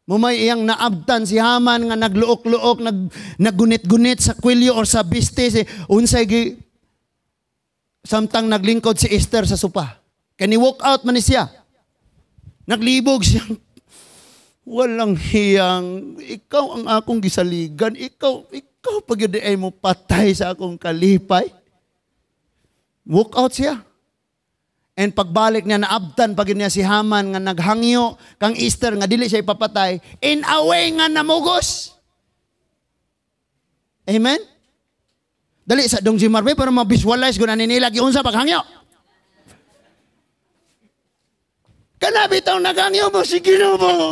Mamay iyang naabtan si Haman nga nagluok-luok, naggunit-gunit sa kwilyo or sa bistis. Unsay samtang naglingkod si Esther sa supa. Kani walk out man siya. Naglibog siya. Walang hiyang, ikaw ang akong gisaligan, ikaw pag ay mo patay sa akong kalipay. Walk out siya. And pagbalik niya, naabtan pag niya si Haman nga naghangyo, kang Esther nga dili siya ipapatay, in a way nga namugos. Amen? Dali sa dong Jimarbe para ma-visualize ko na ninilag yung sa paghangyo. Kanabi taong naghangyo mo, sige na mo.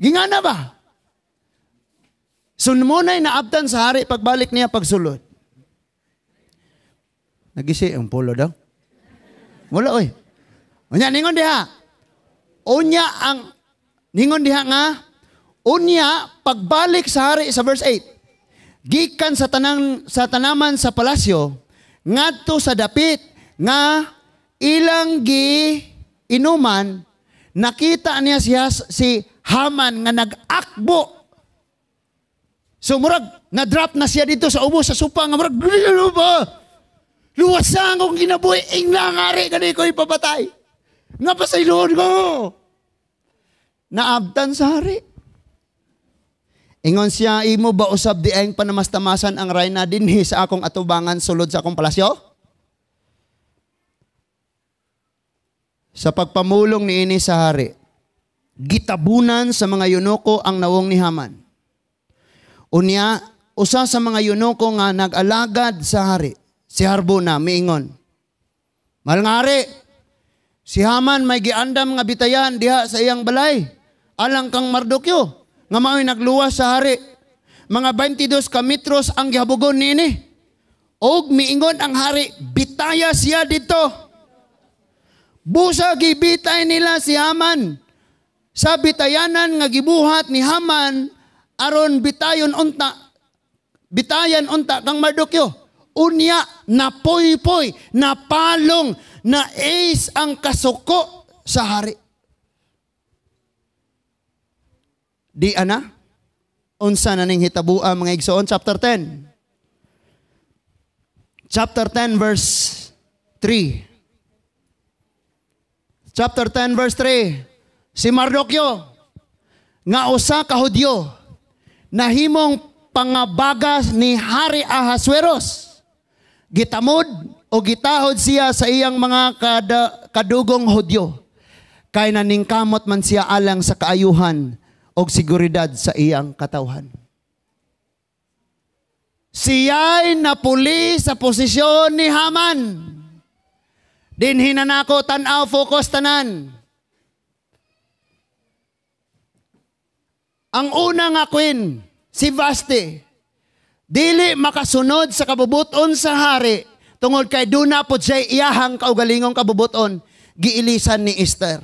Gingana ba? So muna'y naabtan sa hari pagbalik niya pagsulod. Nagisi ang polo daw. Wala oy. Unya ningon diha. Ningon diha nga pagbalik sa hari sa verse 8. Gikan sa tanaman sa palasyo ngadto sa dapit nga ilang inuman, nakita niya si Haman nga nag-akbo. So murag na-drop na siya dito sa ubo sa supa nga murag luwasan kong ginabuhi, ingangari ka na ko ipapatay. Nga pa sa ilod ko. Naabtan sa hari. Ingon siya, imo ba usab di ayong panamastamasan ang rayna dinhi sa akong atubangan sulod sa akong palasyo? Sa pagpamulong ni ini sa hari, gitabunan sa mga yunoko ang nawong ni Haman. Unya, usa sa mga yunoko nga nag-alagad sa hari, si Harbona, miingon. Mahal nga hari, si Haman may giandam nga bitayan diha sa iyang balay. Alang kang Mardukyo, nga mao'y nagluwas sa hari. Mga 22 kametros ang gihabugon niini. Og miingon ang hari, bitaya siya dito. Busa gibitay nila si Haman. Sa bitayanan nga gibuhat ni Haman, aron bitayan unta kang Mardukyo. Unya, napoy-poy, napalong, na ace ang kasuko sa hari. Di ana? Unsa na ning hitabua mga igsoon? Chapter 10. Chapter 10 verse 3. Chapter 10 verse 3. Si Mardukyo, nga usa ka Hudyo, nahimong pangabagas ni Hari Ahasueros. Gitamod o gitahod siya sa iyang mga kadugong Hudyo. Kay naningkamot man siya alang sa kaayuhan o seguridad sa iyang katawhan. Siya'y napuli sa posisyon ni Haman. Din hinanako tanaw focus tanan. Ang una nga queen, si Vasti, dili makasunod sa kabubuton sa hari tungod kay duna pod siya iyahang kaugalingong kabubuton, giilisan ni Esther.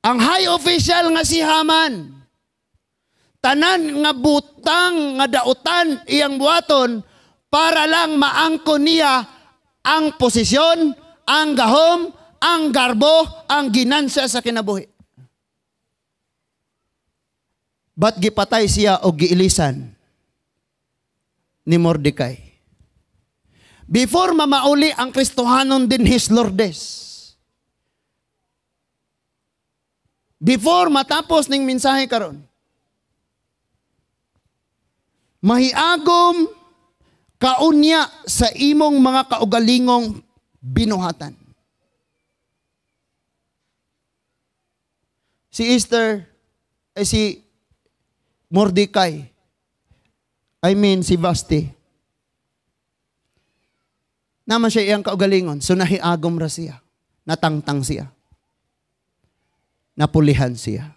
Ang high official nga si Haman, tanan nga butang nga dautan iyang buhaton para lang maangkon niya ang posisyon, ang gahom, ang garbo, ang ginansya sa kinabuhi. Ba't gipatay siya o giilisan ni Mordecai? Before mamauli ang Kristohanon din his Lourdes. Before matapos ning mensahe karon, mahiagom kaunya sa imong mga kaugalingong binuhatan. Si Esther, si Mordecai, si Vasti, naman siya iyang kaugalingon, so nahiagom ra siya, natangtang siya, napulihan siya.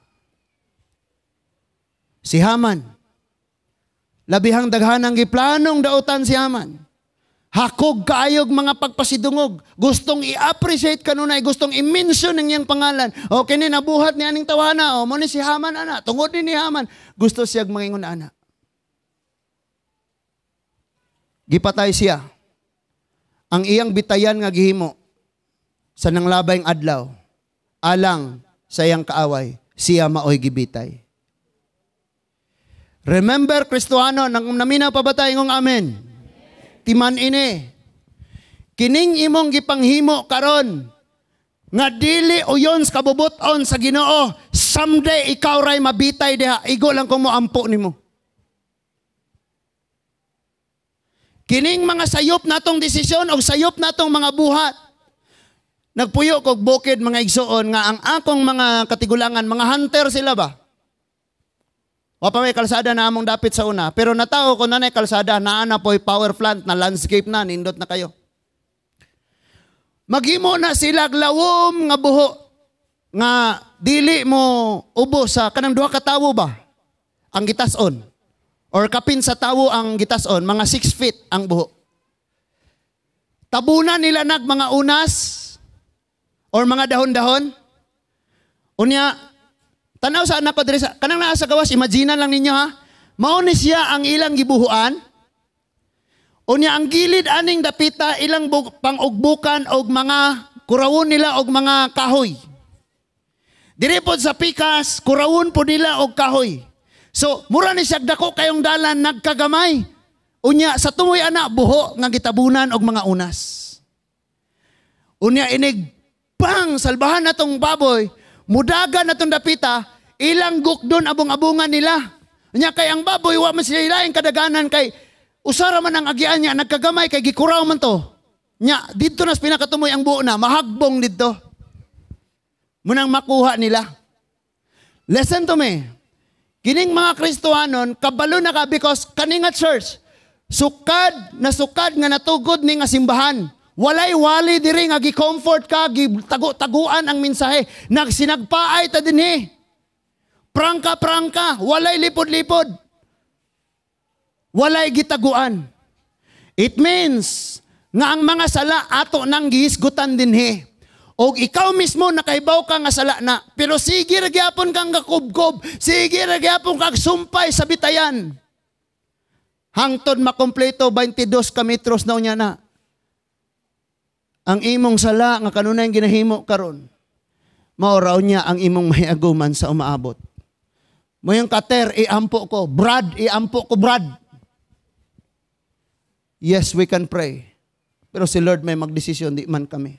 Si Haman, Labihang daghanang giplanong dautan si Haman. Hakog kaayog mga pagpasidungog. Gustong i-appreciate kanunay, gustong i-mention ng iyang pangalan. O kini nabuhat ni aning tawana, o mo ni si Haman ana, tungod ni Haman. Gusto siyang mangingon ana. Gipatay siya. Ang iyang bitayan nga gihimo sa nanglabayng adlaw, alang sa iyang kaaway, siya maoy gibitay. Remember, Kristohano, nang naminaw pa ba tayo ngong amen? Timan ini. Kining imong gipanghimo karon nga dili uyon sa kabubuton sa Ginoo, someday ikaw ray mabitay diha, igo lang kung moampo nimo. Kining mga sayop natong desisyon o sayop natong mga buhat. Nagpuyo kog bukid mga igsoon nga ang akong mga katigulangan, mga hunter sila ba? O pa may kalsada na among dapit sa una. Pero natao ko na na kalsada, naana po'y power plant na landscape na, nindot na kayo. Maghimo na sila lawom nga buho nga dili mo ubo sa kanang duha ka tawo ba? Ang gitason. Or kapin sa tawo ang gitason, mga 6 feet ang buho. Tabunan nila mga unas or mga dahon-dahon. Unya, tanaw sa anak ko diri sa kanang naa sa gawas, imagine lang ninyo ha. Mao ni siya ang ilang gibuhuan. Unya ang gilid aning dapita ilang pangugbukan og mga kurawon nila og mga kahoy. Diri pod sa pikas, kurawon po nila og kahoy. So, mura ni siya dako kayong dalan nagkagamay. Unya sa tumoy ana buho nga gitabunan og mga unas. Unya inig pang salbahan natong baboy, mudagan natong dapita, ilang gukdon abong-abungan nila. Nya kay ang baboy wa man sila ilaing kadaganan kay usara man ang agian niya nagkagamay kay gikuraw man to. Nya didto nas pinakatumoy ang buo na mahagbong didto. Munang makuha nila. Listen to me. Kining mga Kristohanon kabalo na ka because kaning nga church sukad nga natugod ni nga simbahan. Walay wali diri nga gi-comfort ka, gitago-taguan ang mensahe. Nagsinagpaay ta dinhi. Prangka-prangka, walay lipod-lipod. Walay gitaguan. It means nga ang mga sala ato nang gihisgutan dinhi. O ikaw mismo nakahibaw ka nga sala na, pero sige ra gyapon kang gakubkob, sige ra gyapon kang sumpay sa bitayan. Hangtod makompleto 22 ka metros na unya na. Ang imong sala nga kanunay ginahimo karon, mao raw niya ang imong mahiaguman sa umaabot. Mayong kater, iampo ko. Brad, iampo ko, Brad. Yes, we can pray. Pero si Lord may magdesisyon, di man kami.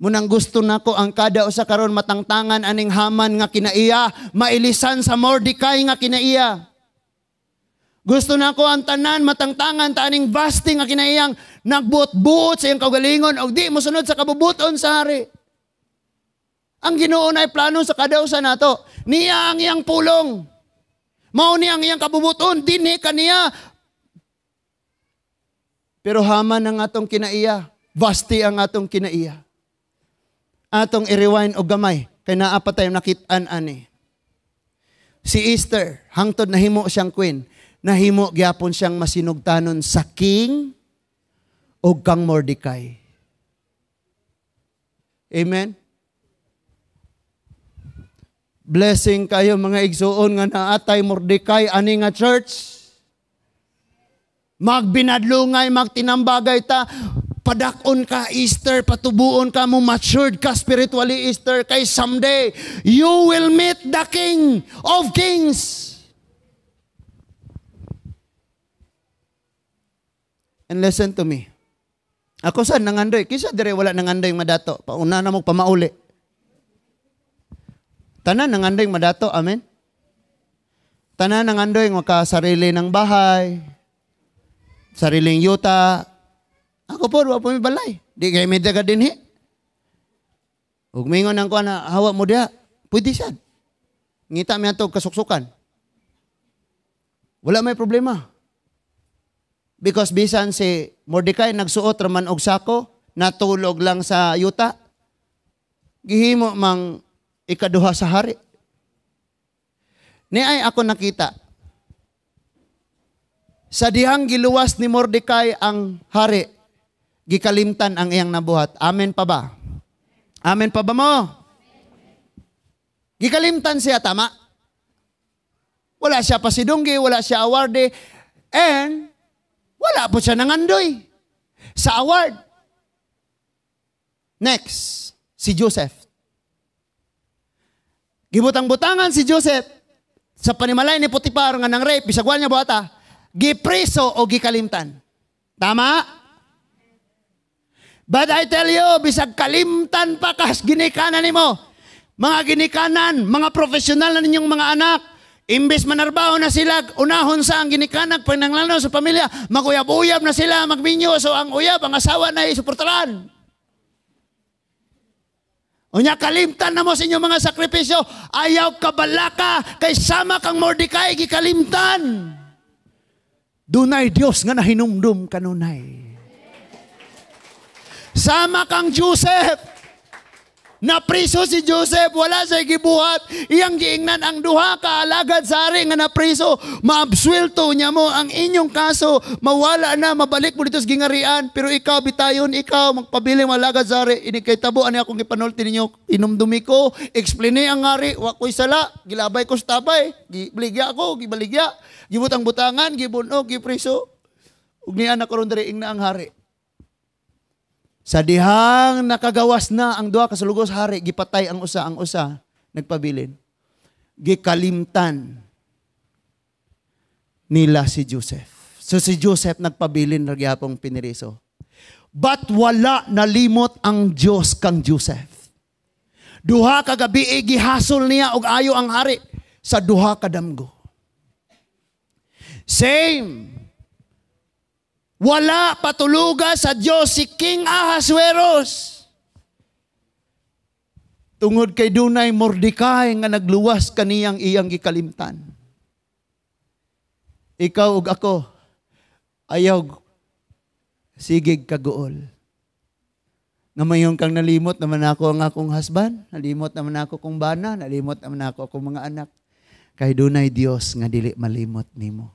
Munang gusto nako ang kada usa karon matangtangan aning Haman nga kinaiya, mailisan sa Mordecai nga kinaiya. Gusto nako ang tanan matangtangan ta aning Vasti nga kinaiyang nagbuot-buot sa iyang kaugalingon og di mosunod sa kabubuton sa hari. Ang Ginoo nay plano sa kada usa nato. Niya ang iyang pulong. Mao ni ang iyang kabubuton dinhi kaniya. Pero Haman ang atong kinaiya, Vasti ang atong kinaiya. Atong i-rewind og gamay kay naa pa tayo nakit-an ani. Si Esther, hangtod nahimo siyang queen, nahimo gyapon siyang masinugtanon sa king og kang Mordecai. Amen. Blessing kayo mga igsuon nga naatay Mordecai ani nga church. Magbinadlungay, magtinambagay ta. Padakon ka, Easter, patubuon ka mo, matured ka spiritually, Easter, kay someday, you will meet the King of Kings. And listen to me. Ako saan nangandoy? Kisa dire wala nangandoy madato. Pauna na mo pamauli. Tanan nangandoy madato, amen? Tanan nangandoy makasarili ng bahay, sariling yuta. Ako po, wala po may balay. Di kayo may daga din Huwag mingon ang kuha na hawa mo diha. Pwede siya. Ngita may atog kasuksukan. Wala may problema. Because bisan si Mordecai nagsuot raman og sako, natulog lang sa yuta. Gihimo mang ikaduha sa hari. Ni ay ako nakita. Sa dihang giluwas ni Mordecai ang hari, gikalimtan ang iyang nabuhat. Amen pa ba? Amen pa ba mo? Gikalimtan siya, tama? Wala siya pasidunggi, wala siya award, and wala po siya nangandoy sa award. Next, si Joseph. Gibutang-butangan si Joseph sa panimalay ni Potiphar nga nang rape, bisagwan niya buhata, gipreso o gikalimtan. Tama? But I tell you, bisag kalimtan pa kas ginikanan nimo. Mga ginikanan, mga profesional na ninyong mga anak, imbes manarbaho na sila, unahon sa ang ginikanan, pananglano sa pamilya, maguyab-uyab na sila, magminyo, so ang uyab, ang asawa na isuportaran. Unya kalimtan na mo sa inyong mga sakripisyo, ayaw kabalaka, kay sama kang Mordecai, gikalimtan. Dunay Dios nga nahinumdum kanunay. Sama kang Joseph. Napriso si Joseph, wala siya gibuhat. Iyang giingnan ang duha ka alagad sa hari nga napriso. Maabsuelto niya mo ang inyong kaso. Mawala na, mabalik mo dito sa gingarian. Pero ikaw, bitayon, ikaw, magpabiling alagad sa hari. Inikay tabo, ano akong ipanulti ninyo? Inumdumi ko, explain ang hari, wako'y sala, gilabay ko sa tabay, gibaligya ako, gibaligya, gibutang-butangan, gibunog, gipriso. Ug niya na karon diri ingna ang hari. Sa dihang nakagawas na ang duha ka sulugos hari, gipatay ang usa nagpabilin. Gikalimtan nila si Joseph. So si Joseph nagpabilin ra gyapon piniriso. But wala nalimot ang Dios kang Joseph. Duha ka gabi gihasol niya og ayo ang hari sa duha ka damgo. Same. Wala patuluga sa Diyos si King Ahasuerus. Tungod kay dunay Mordecai nga nagluwas kaniyang iyang gikalimtan. Ikaw ug ako, ayaw sigig kaguol. Ngamayon kang nalimot naman ako ang akong husband, nalimot naman ako kong bana, nalimot naman ako akong mga anak. Kay dunay Dios nga dili malimot nimo.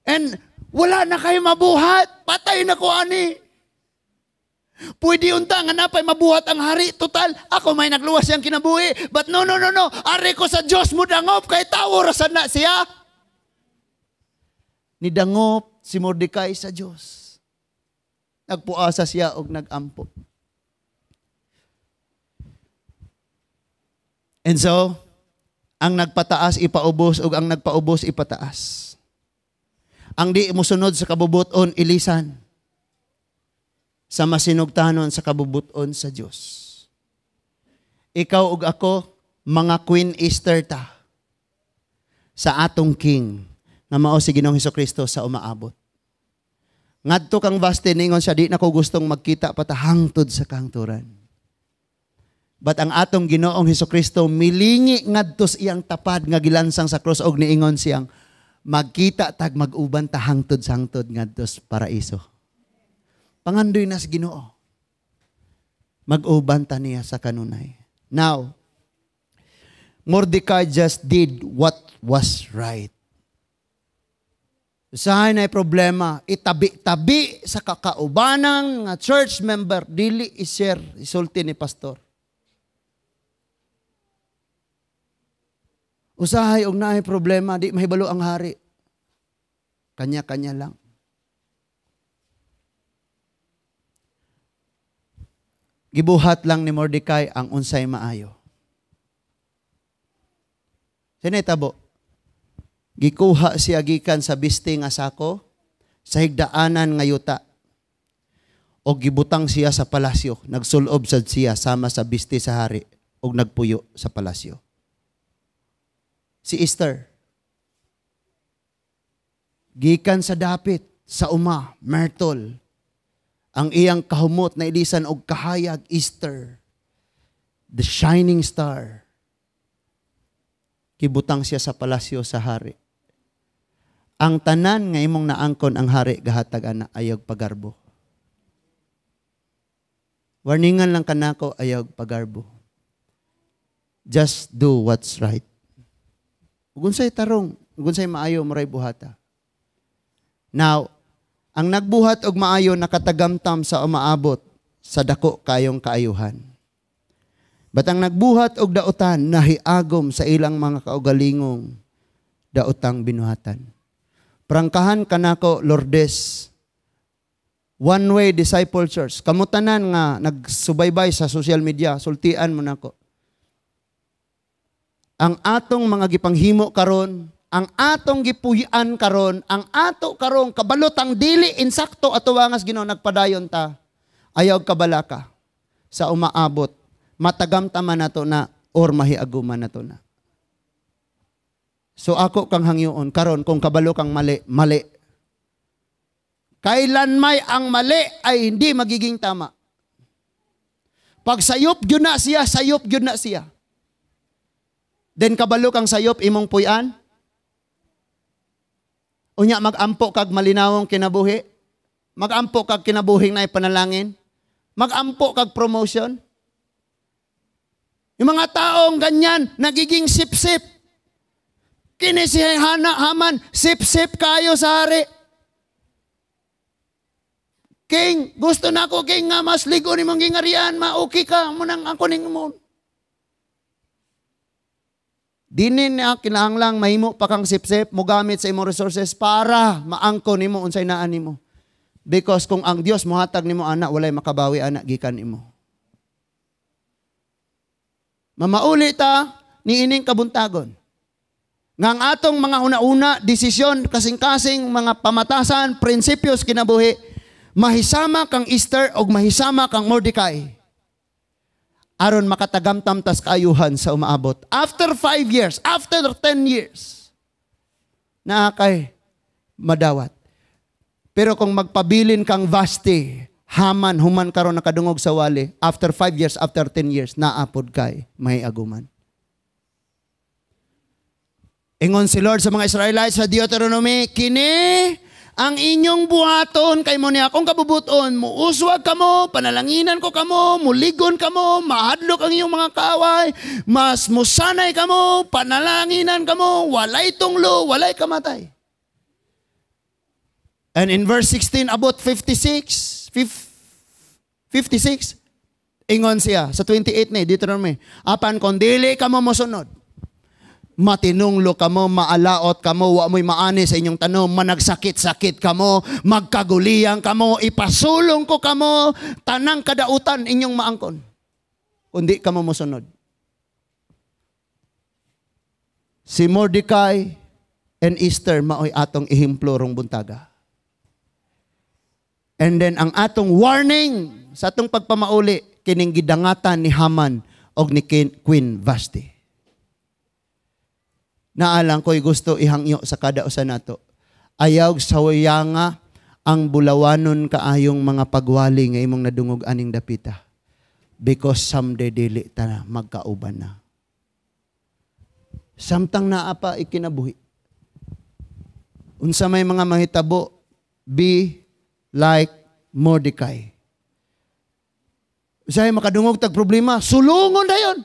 And wala na kayo mabuhat. Patay na ko ani. Pwede unta nga napay mabuhat ang hari. Total, ako may nagluwas siyang kinabuhi. But no. Ari ko sa Diyos mo dangop kay tawo rasan na siya. Nidangop si Mordecai sa Diyos. Nagpuasa siya og nagampo. And so, ang nagpataas ipaubos ug ang nagpaubos ipataas. Ang di musunod sa kabubuton, ilisan. Sa masinugtahanon sa kabubuton sa Diyos. Ikaw ug ako, mga Queen Esther ta. Sa atong King, na mao si Ginoong Hesukristo sa umaabot. Ngadto kang vaste, ningon siya, di na ko gustong magkita pata hangtod sa kahangturan. But ang atong Ginoong Hesukristo, milingi ngadto sa iyang tapad, nga gilansang sa krus, og niingon siyang, magkita tag mag-uban ta hangtod sa hangtod ngadto sa paraiso. Pangandoy na sa Ginoo. Mag-uban ta niya sa kanunay. Now, Mordecai just did what was right. Usahay na problema, itabi-tabi sa kakaubanang nga church member, dili i-share, isulti ni pastor. Usahay og naay problema, di mahibalo ang hari. Kanya-kanya lang. Gibuhat lang ni Mordecai ang unsay maayo. Sinitabo, gikuha siya gikan sa biste nga sako, sa higdaanan nga yuta, o gibutang siya sa palasyo, nagsulob sad siya sama sa biste sa hari, o nagpuyo sa palasyo. Si Esther, gikan sa dapit, sa uma, myrtle, ang iyang kahumot na ilisan og kahayag, Esther, the shining star. Kibutang siya sa palasyo sa hari. Ang tanan nga imong naangkon ang hari gahatag ana ayog pagarbo. Warningan lang kanako ayog pagarbo. Just do what's right. Ug unsay tarong, ug unsay maayo moray buhata. Now, ang nagbuhat og maayo nakatagamtam sa umaabot sa dako kayong kaayuhan. Batang nagbuhat og dautan nahiagom sa ilang mga kaugalingong daotang binuhatan. Prangkahan kanako Lourdes, One Way Disciple Church. Kamutanan nga nagsubaybay sa social media, sultian mo nako. Ang atong mga gipanghimo karon, ang atong gipuy-an karon, ang ato karong kabalotang dili insakto ato wangas Ginoo nagpadayon ta. Ayaw kabalaka sa umaabot, matagamtaman nato na or mahiaguman nato na. So ako kang hangyoon karon kung kabalo kang mali, mali. Kailan may ang mali ay hindi magiging tama. Pag sayop gyud na siya, sayop gyud na siya. Then kabalo kang sayop imong puy-an. Unya magampo kag malinawong kinabuhi. Magampo kag kinabuhing na ipanalangin. Magampo kag promotion. Yung mga taong ganyan, nagiging sip-sip. Kini si Haman, sip-sip kayo sa hari. King, gusto na ko, King, nga mas ligo ni mong gingarian, ma-okay ka, munang ako ning mo. Dinin na kinahanglang mahimo pa kang sip-sip, mo gamit sa imong resources para maangko nimo unsay naan nimo. Because kung ang Dios mohatag nimo anak, walay makabawi anak gikan imo. Mamauli ta ni ining kabuntagon. Nga ang atong mga una-una, desisyon, kasing-kasing, mga pamatasan, prinsipyos kinabuhi, mahisama kang Esther o mahisama kang Mordecai. Aron makatagamtam tas kaayuhan sa umaabot. After 5 years, after 10 years, na kay madawat. Pero kung magpabilin kang Vasti, Haman, human karon nakadungog sa wali, after 5 years, after 10 years, naapod kay may aguman. Ingon si Lord sa mga Israelites sa Deuteronomy, kini ang inyong buhaton kay mo niya akong kabubuton, muuswag kamo, panalanginan ko kamo, muligon kamo, mahadlok ang iyong mga kaaway, mas musanay kamo, panalanginan kamo, walay tunglo, walay kamatay. And in verse 16, about 56, ingon siya, sa 28 na, Deuteronomy, apan kung dili kamo mosunod, matinunglo kamo, maalaot kamo, wa mo'y maani sa inyong tanom, managsakit-sakit kamo, magkaguliyang kamo, ipasulong ko kamo, tanang kadautan inyong maangkon. Kundi kamo mosunod. Si Mordecai and Esther maoy atong ihimplo rong buntaga. And then ang atong warning sa atong pagpamauli kining gidangatan ni Haman og ni Queen Vasti. Naalang ko'y gusto ihangyo sa kada usa nato. Ayaw sawayanga ang bulawanon kaayong mga pagwali nga imong nadungog aning dapita. Because someday dili ta na magkauban na. Samtang naa pa ikinabuhi. Unsa may mga mahitabo, be like Mordecai. Usay makadungog tag problema, sulungon dayon.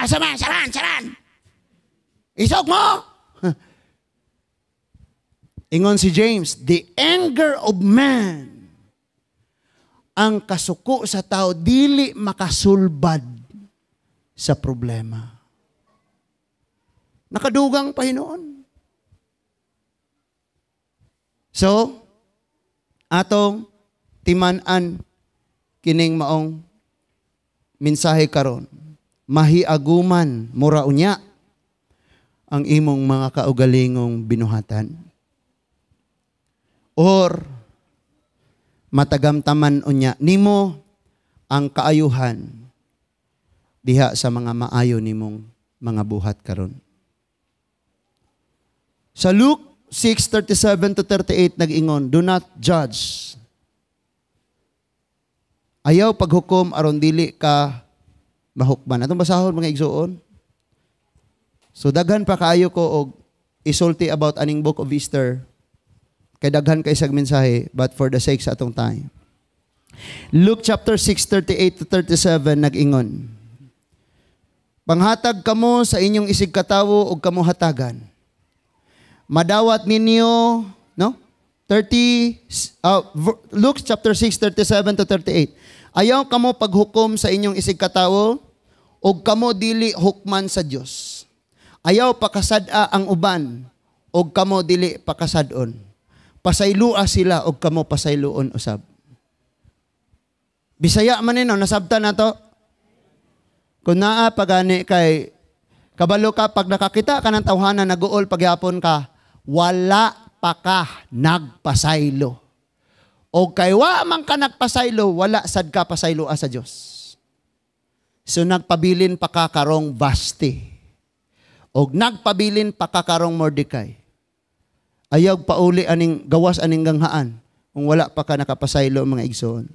Saran. Isog mo! Ingon si James, the anger of man, ang kasuko sa tao, dili makasulbad sa problema. Nakadugang Panginoon. So, atong timan-an kining maong mensahe karon, mahiaguman mura unya ang imong mga kaugalingong binuhatan. Or matagamtaman unya nimo ang kaayuhan diha sa mga maayo nimong mga buhat karon. Sa Luke 6:37-38 nag-ingon, do not judge. Ayaw paghukom aron dili ka mahukman. Atong basahon mga igsuon. So daghan pa kaayo ko og isulti about aning book of Esther. Kay daghan kay sag mensahe, but for the sake sa atong time. Luke chapter 6:38-37 nag-ingon. Panghatag kamo sa inyong isig katawo og kamo hatagan. Madawat ninyo, no? Luke chapter 6, 37 to 38. Ayaw kamo paghukom sa inyong isig katawo, o kamo dili hukman sa Dios. Ayaw pakasada ang uban, o kamo dili pakasadon. Pasaylua sila, o kamo pasayluon usab. Bisaya man nino, nasabtan na to. Kung naa pagani kay, kabalo ka, pag nakakita ka ng tawhana, naguol pagyapon ka, wala pa ka nagpasaylo. O kay wa man ka nagpasaylo, wala sad ka pasaylo sa Dios. So nagpabilin pa ka karong Vasti. O nagpabilin pa ka karong Mordecai. Ayaw pauli aning gawas aning ganghaan kung wala pa ka nakapasaylo mga igsoon.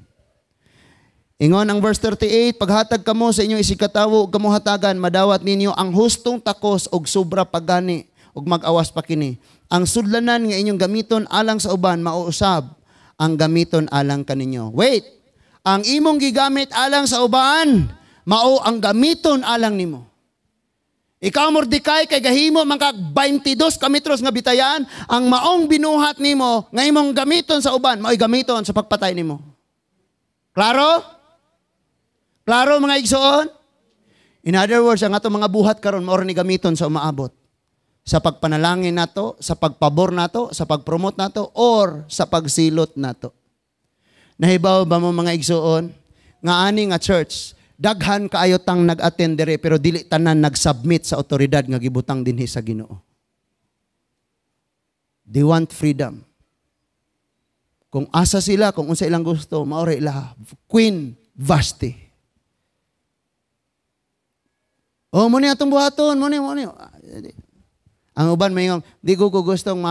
Ingon ang verse 38, paghatag kamo sa inyong isikatawo, kamo hatagan, madawat ninyo ang hustong takos og sobra pagani og mag-awas pa kini. Ang sudlanan nga inyong gamiton alang sa uban, mauusab ang gamiton alang kaninyo. Wait, ang imong gigamit alang sa uban, mao ang gamiton alang nimo. Ikaw Mordecai kay gahimo man kag 22 kilometros nga bitayan, ang maong binuhat nimo nga imong gamiton sa uban, mao'y gamiton sa pagpatay nimo. Klaro? Klaro mga igsoon? In other words, ang atong mga buhat karon mao ni gamiton sa umaabot. Sa pagpanalangin nato, sa pagpabor nato, sa pagpromote nato, or sa pagsilot nato. Nahibaw ba mo mga igsoon? Nga ani nga church, daghan kaayo tang nag-attend dire pero dili tanan nag-submit sa otoridad nga gibutang dinhi sa Ginoo. They want freedom. Kung asa sila, kung unsa ilang gusto, maura ila Queen Vasti. Oh, muni atong buhaton, muni. Ang uban may di ko gustong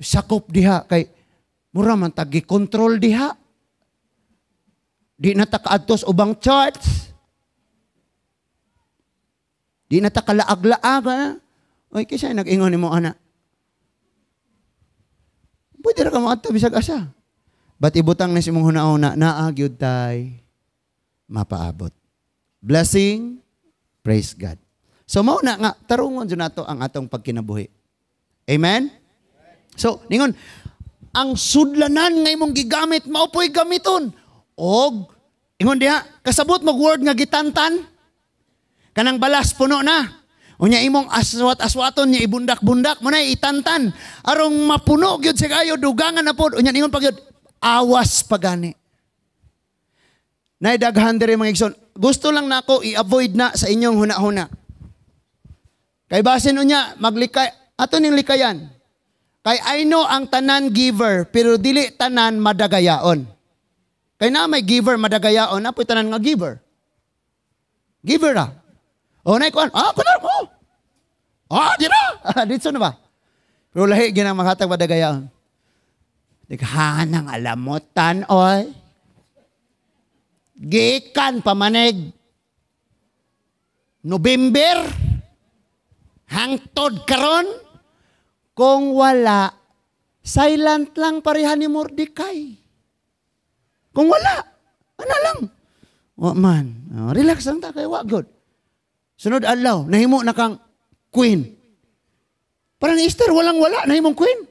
sakop diha kay mura man tagi control diha. Di na ta kaadtos ubang church. Di na ta kalaag-laag. Oy, kisay nag-ingon nimo ana. Pwede ra ka maadto bisag asa. But ibutang na si mong hunauna, naagyod tay mapaabot. Blessing, praise God. So mao na nga tarungon jud nato ang atong pagkinabuhi. Amen? So, ningon, ang sudlanan nga imong gigamit mao po'y gamiton. Og ingon diha, kasabot mo word nga gitantan. Kanang balas puno na. Unya imong aswat-aswaton nya ibundak-bundak mo na itantan. Arong mapuno gyud sa kayo dugangan na pod. Unya ingon pagyud awas pagani. Nay daghan diri mga igsoon. Gusto lang nako i-avoid na sa inyong huna-huna. Kay basin unya maglikay ato ning likayan. Kay I know ang tanan giver pero dili tanan madagayaon. Kay na may giver madagayaon, apoy tanan nga giver. Giver ra. O nay kuan, kuno mo. Dira. Dito na ba? Pero lahi ginang maghatag madagayaon. Daghanang alamutan oy. Gikan pamaneg November hangtod karon kung wala silent lang pareha ni Mordecai. Kung wala, ano lang? Wa man. Relax lang ta kay wa good. Sunod adlaw, nahimo na kang queen. Parang Easter walang wala nahimong queen.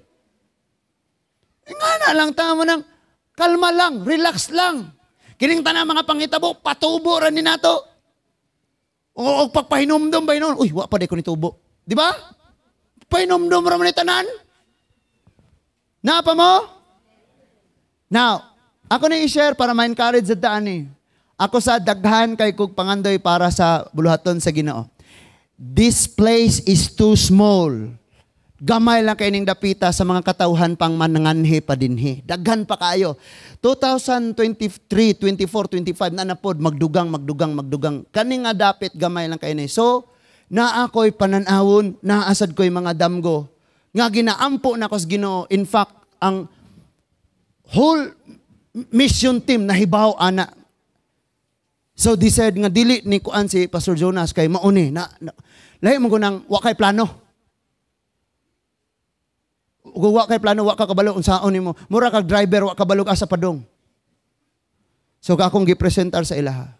Nga na lang tama nang kalma lang, relax lang. Kining tanan mga pangitabo, patubo ra ni nato. O pagpahinomdom ba yun? Uy, wa pa di ko nitubo. Di ba? Pahinomdom ra man ni tanan. Napa mo? Now, ako na i-share para ma-encourage sa daan eh. Ako sa daghan kay kog pangandoy para sa buluhaton sa Ginoo. This place is too small. Gamay lang kay ning dapita sa mga katawhan pang mananganhi pa dinhi. Daghan pa kayo. 2023, 24, 25 na napod magdugang. Kani nga dapit gamay lang kay ni. So, naa ko'y pananawon, naasad ko'y mga damgo. Nga ginaampo na ko sa Ginoo. In fact, ang whole mission team nahibaw ana. So, they said nga dili ni kuan si Pastor Jonas kay mauni. Lahi mo ko nang wakay plano. Kung wa kay plano, wa ka kabalo unsaon nimo. Mura kag driver, wa kabalog asa padong. So akong gipresentar sa ilaha.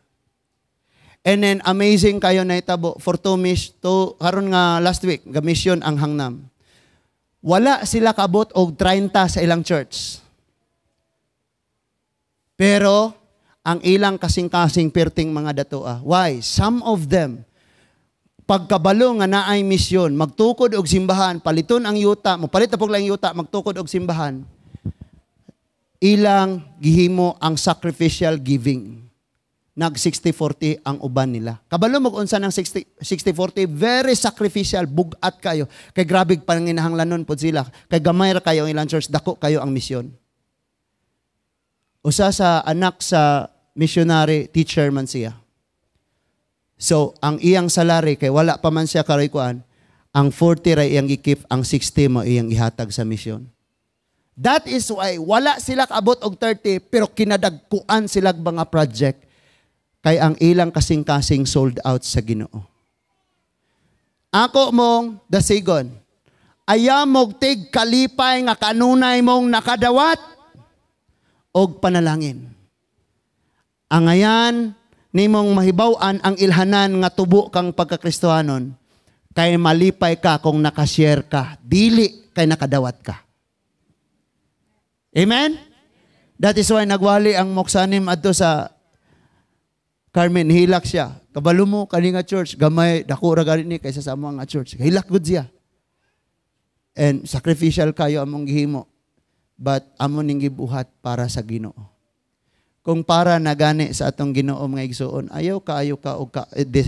And then amazing kayo na itabo for karon nga last week, ga mission ang hangnam. Wala sila kabot og 30 sa ilang church. Pero, ang ilang kasing-kasing perting mga datoa. Why? Some of them, pagkabalo nga naay misyon, magtukod og simbahan, paliton ang yuta, mapalit na po lang yuta, magtukod og simbahan, ilang gihimo ang sacrificial giving. Nag 60-40 ang uban nila. Kabalo mo unsa ng 60-40, very sacrificial, bugat kayo. Kay grabe panginahanglanon po sila. Kay gamay ra kayo ang ilang church, dako kayo ang misyon. Usa sa anak sa missionary, teacher man siya. So, ang iyang salary, kay wala pa man siya karikuan, ang 40 ra iyang gikip, ang 60 mo iyang ihatag sa misyon. That is why, wala sila kaabot og 30, pero kinadagkuan sila mga project, kay ang ilang kasing-kasing sold out sa Ginoo. Ako mong dasigon, ayam mog tig kalipay nga kanunay mong nakadawat og panalangin. Angayan nimong mahibaw-an ang ilhanan nga tubo kang pagkakristohanon, kay malipay ka kung nakashare ka, dili kay nakadawat ka. Amen? That is why nagwali ang moksanim adto sa Carmen, hilak siya. Kabalo mo, kani nga church, gamay, dako ra gani ni kaysa sa among nga church. Hilak gud siya. And sacrificial kayo among gihimo. But amon ning gibuhat para sa Ginoo. Kung para na gani sa atong Ginoo mga igsoon, ayaw ka og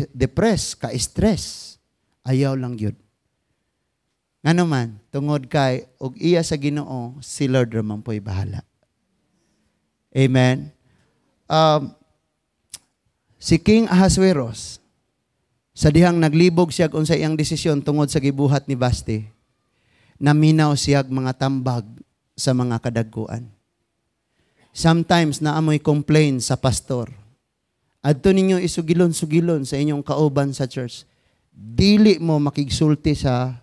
depress, ka stress. Ayaw lang yun. Ngano man, tungod kay og iya sa Ginoo, si Lord ramang po'y bahala. Amen. Si King Ahasuerus, sa dihang naglibog siya kung sa iyang desisyon tungod sa gibuhat ni Vasti, naminaw siya mga tambag sa mga kadagkuan. Sometimes naamoy complain sa pastor. Adto ninyo isugilon-sugilon sa inyong kauban sa church. Dili mo makigsulti sa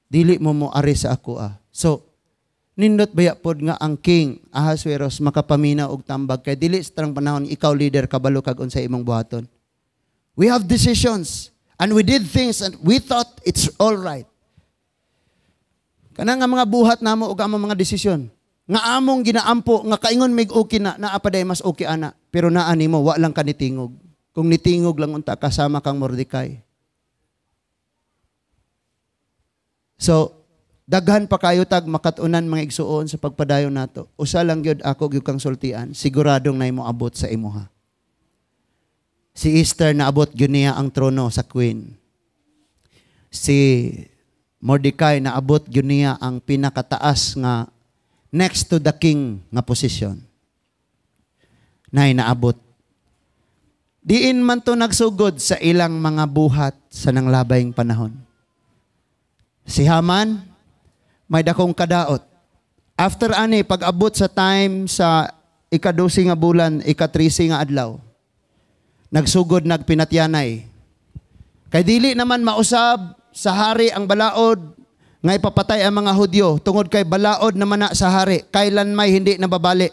dili mo ari sa ako . So, nindot baya pod nga ang King Ahasuerus makapamina og tambag kay dili sa tarang panahon ikaw leader kabalo kag unsay imong buhaton. We have decisions and we did things and we thought it's all right. Kana nga mga buhat namo og among mga desisyon nga among ginaampo nga kaingon mig okay na naapaday mas okay ana pero naa nimo wa lang ka nitingog. Kung nitingog lang unta kasama kang Mordecai. So daghan pa kayo tag makatunan mga igsuon sa pagpadayon nato. Usa lang gyud ako gyud kang sultian, siguradong na imo abot sa imuha. Si Esther naabot gyud niya ang trono sa queen. Si Mordecai naabot gyud niya ang pinakataas nga next to the king nga posisyon. Nay naabot. Diin man to nagsugod sa ilang mga buhat sa nanglabayng panahon. Si Haman may dakong kadaot. After ani, pag-abot sa time sa ika-12 nga bulan, ika-13 nga adlaw, nagsugod, nagpinatyanay. Kay dili naman mausab sa hari ang balaod nga ipapatay ang mga Hudyo tungod kay balaod naman na sa hari, kailan may hindi nababali.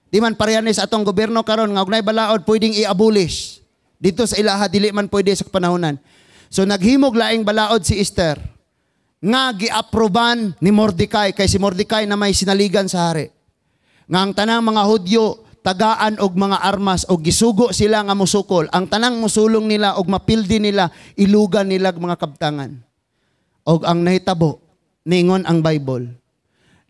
Di man parehanis atong gobyerno karon nga ugnay balaod pwedeng i-abolish. Dito sa ilaha, dili man pwede sa panahonan. So naghimog laing balaod si Esther nga giaproban ni Mordecai kay si Mordecai na may sinaligan sa hari. Nga ang tanang mga Hudyo tagaan og mga armas og gisugo sila nga musukol. Ang tanang musulong nila og mapildi nila, ilugan nila mga kabtangan. Og ang nahitabo ningon ang Bible.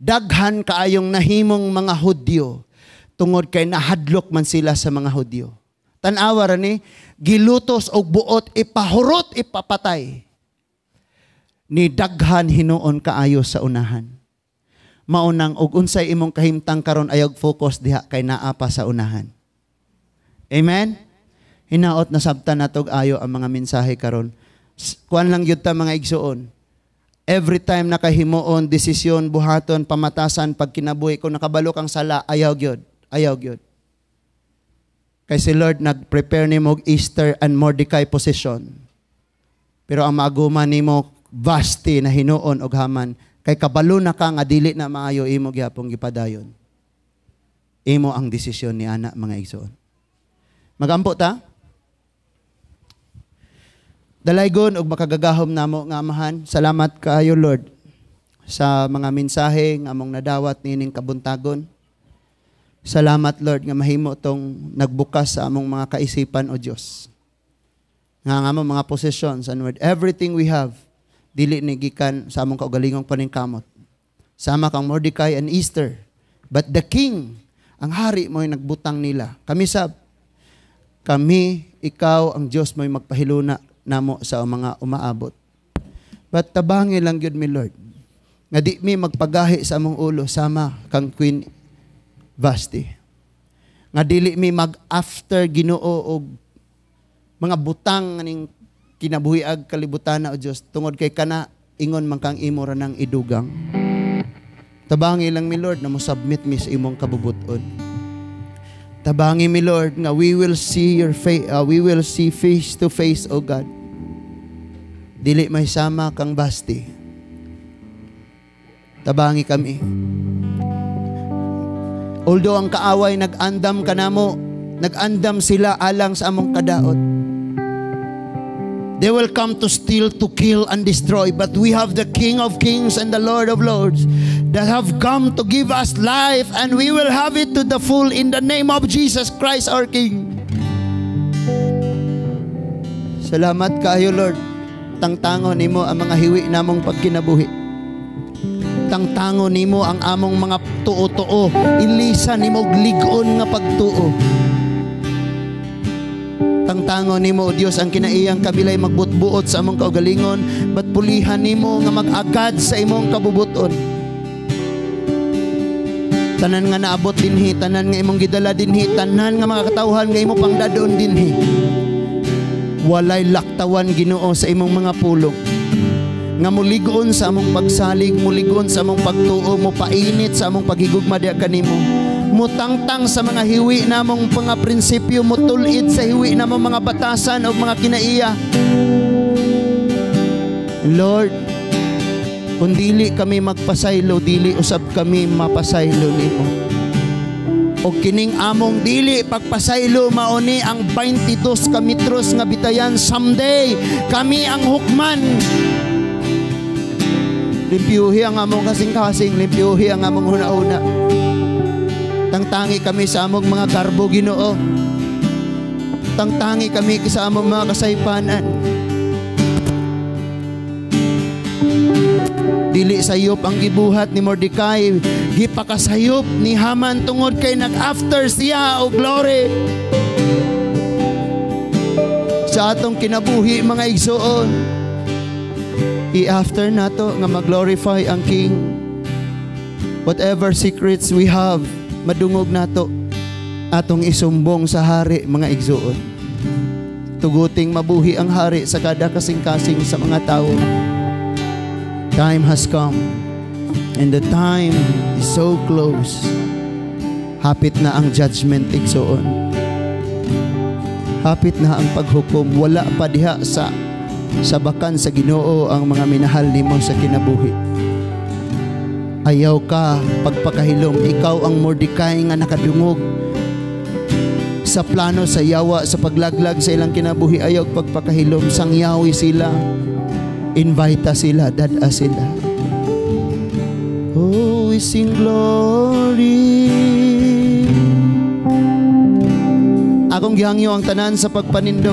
Daghan kaayong nahimong mga Hudyo tungod kay nahadlok man sila sa mga Hudyo. Tan-awa ra ni gilutos og buot ipahurot ipapatay. Ni daghan hinuon kaayo sa unahan. Maunang og unsay imong kahimtang karon ayog focus diha kay naa pa sa unahan. Amen. Hinaot na sabtan natog ayo ang mga mensahe karon. Kuan lang gyud ta mga igsuon. Every time nakahimuon desisyon, buhaton, pamatasan pagkinabuhi kung nakabalo kang sala, ayaw gyud. Ayaw gyud. Kay si Lord nag-prepare nimo og Esther and Mordecai position. Pero ang maaguman nimo Vasti na hinuon og Haman kay kabalo na ka nga dili na maayo imo gyapon gipadayon. Imo ang desisyon ni ana mga igsoon. Magampo ta? Dalaygon og makagagahom namo nga Amahan. Salamat kaayo Lord sa mga mensahe nga among nadawat nining kabuntagon. Salamat Lord nga mahimo tong nagbukas sa among mga kaisipan o Dios. Nga among mga possessions and with everything we have dili ni gikan sa among kaugalingong paningkamot. Sama kang Mordecai and Esther. But the king, ang hari mo'y nagbutang nila. Kami, ikaw ang Diyos mo'y magpahiluna namo sa mga umaabot. But tabangi lang yun mi Lord. Nga di mi magpagahi sa among ulo sama kang Queen Vasti. Nga dili mi mag-after Ginoo og mga butang ning kinabuhiag kalibutan na o Diyos tungod kay kana ingon man kang imo ra nang idugang. Tabangi lang mi Lord na mo submit mi sa imong kabubuton. Tabangi mi Lord nga we will see your face, face to face o God. Dili may sama kang Basti. Tabangi kami. Although ang kaaway nag-andam kanamo, nag-andam sila alang sa among kadaot. They will come to steal, to kill, and destroy. But we have the King of Kings and the Lord of Lords that have come to give us life, and we will have it to the full in the name of Jesus Christ our King. Salamat kaayo Lord. Tangtango nimo ang mga hiwi namong pagkinabuhi. Tangtango nimo ang among mga tuo-tuo. Ilisan nimo lig-on nga pagtuo. Tangtango nimo, O Dios, ang kinaiyang kabilay magbutbuot sa among kaugalingon, but pulihan nimo nga mag-agad sa imong kabubuton. Tanan nga naabot dinhi, tanan nga imong gidala dinhi, tanan nga mga katawhan nga imo pangdadon dinhi. Walay laktawan Ginoo sa imong mga pulong. Nga muligon sa among pagsalig, muligon sa among pagtuo, mo painit sa among paghigugma diha kanimo. Mutangtang sa mga hiwi namong mga prinsipyo, mutulid sa hiwi namong mga batasan o mga kinaiya. Lord, kung dili kami magpasaylo, dili usab kami mapasaylo nimo. O kining among dili pagpasaylo mauni ang 22 kametros nga bitayan, someday kami ang hukman. Limpyuhi ang among kasing-kasing, limpyuhi ang among una-una. Tangtangi kami sa among mga garbo Ginoo. Tangtangi kami sa among mga kasaypanan. Dili sayop ang gibuhat ni Mordecai, gipakasayop ni Haman tungod kay nag-after siya o glory. Sa atong kinabuhi mga igsoon, i-after nato nga mag-glorify ang King. Whatever secrets we have, madungog nato atong isumbong sa hari mga igsoon. Tuguting mabuhi ang hari sa kada kasing-kasing sa mga tao. Time has come and the time is so close. Hapit na ang judgment igsoon. Hapit na ang paghukom. Wala pa diha sa bakan sa Ginoo ang mga minahal nimo sa kinabuhi. Ayaw ka pagpakahilom. Ikaw ang Mordecai nga nakadungog sa plano, sa yawa, sa paglaglag sa ilang kinabuhi. Ayaw pagpakahilom. Sangyawi sila. Invita sila. Dada sila. Oh, we sing glory. Akong gihangyo ang tanan sa pagpanindog.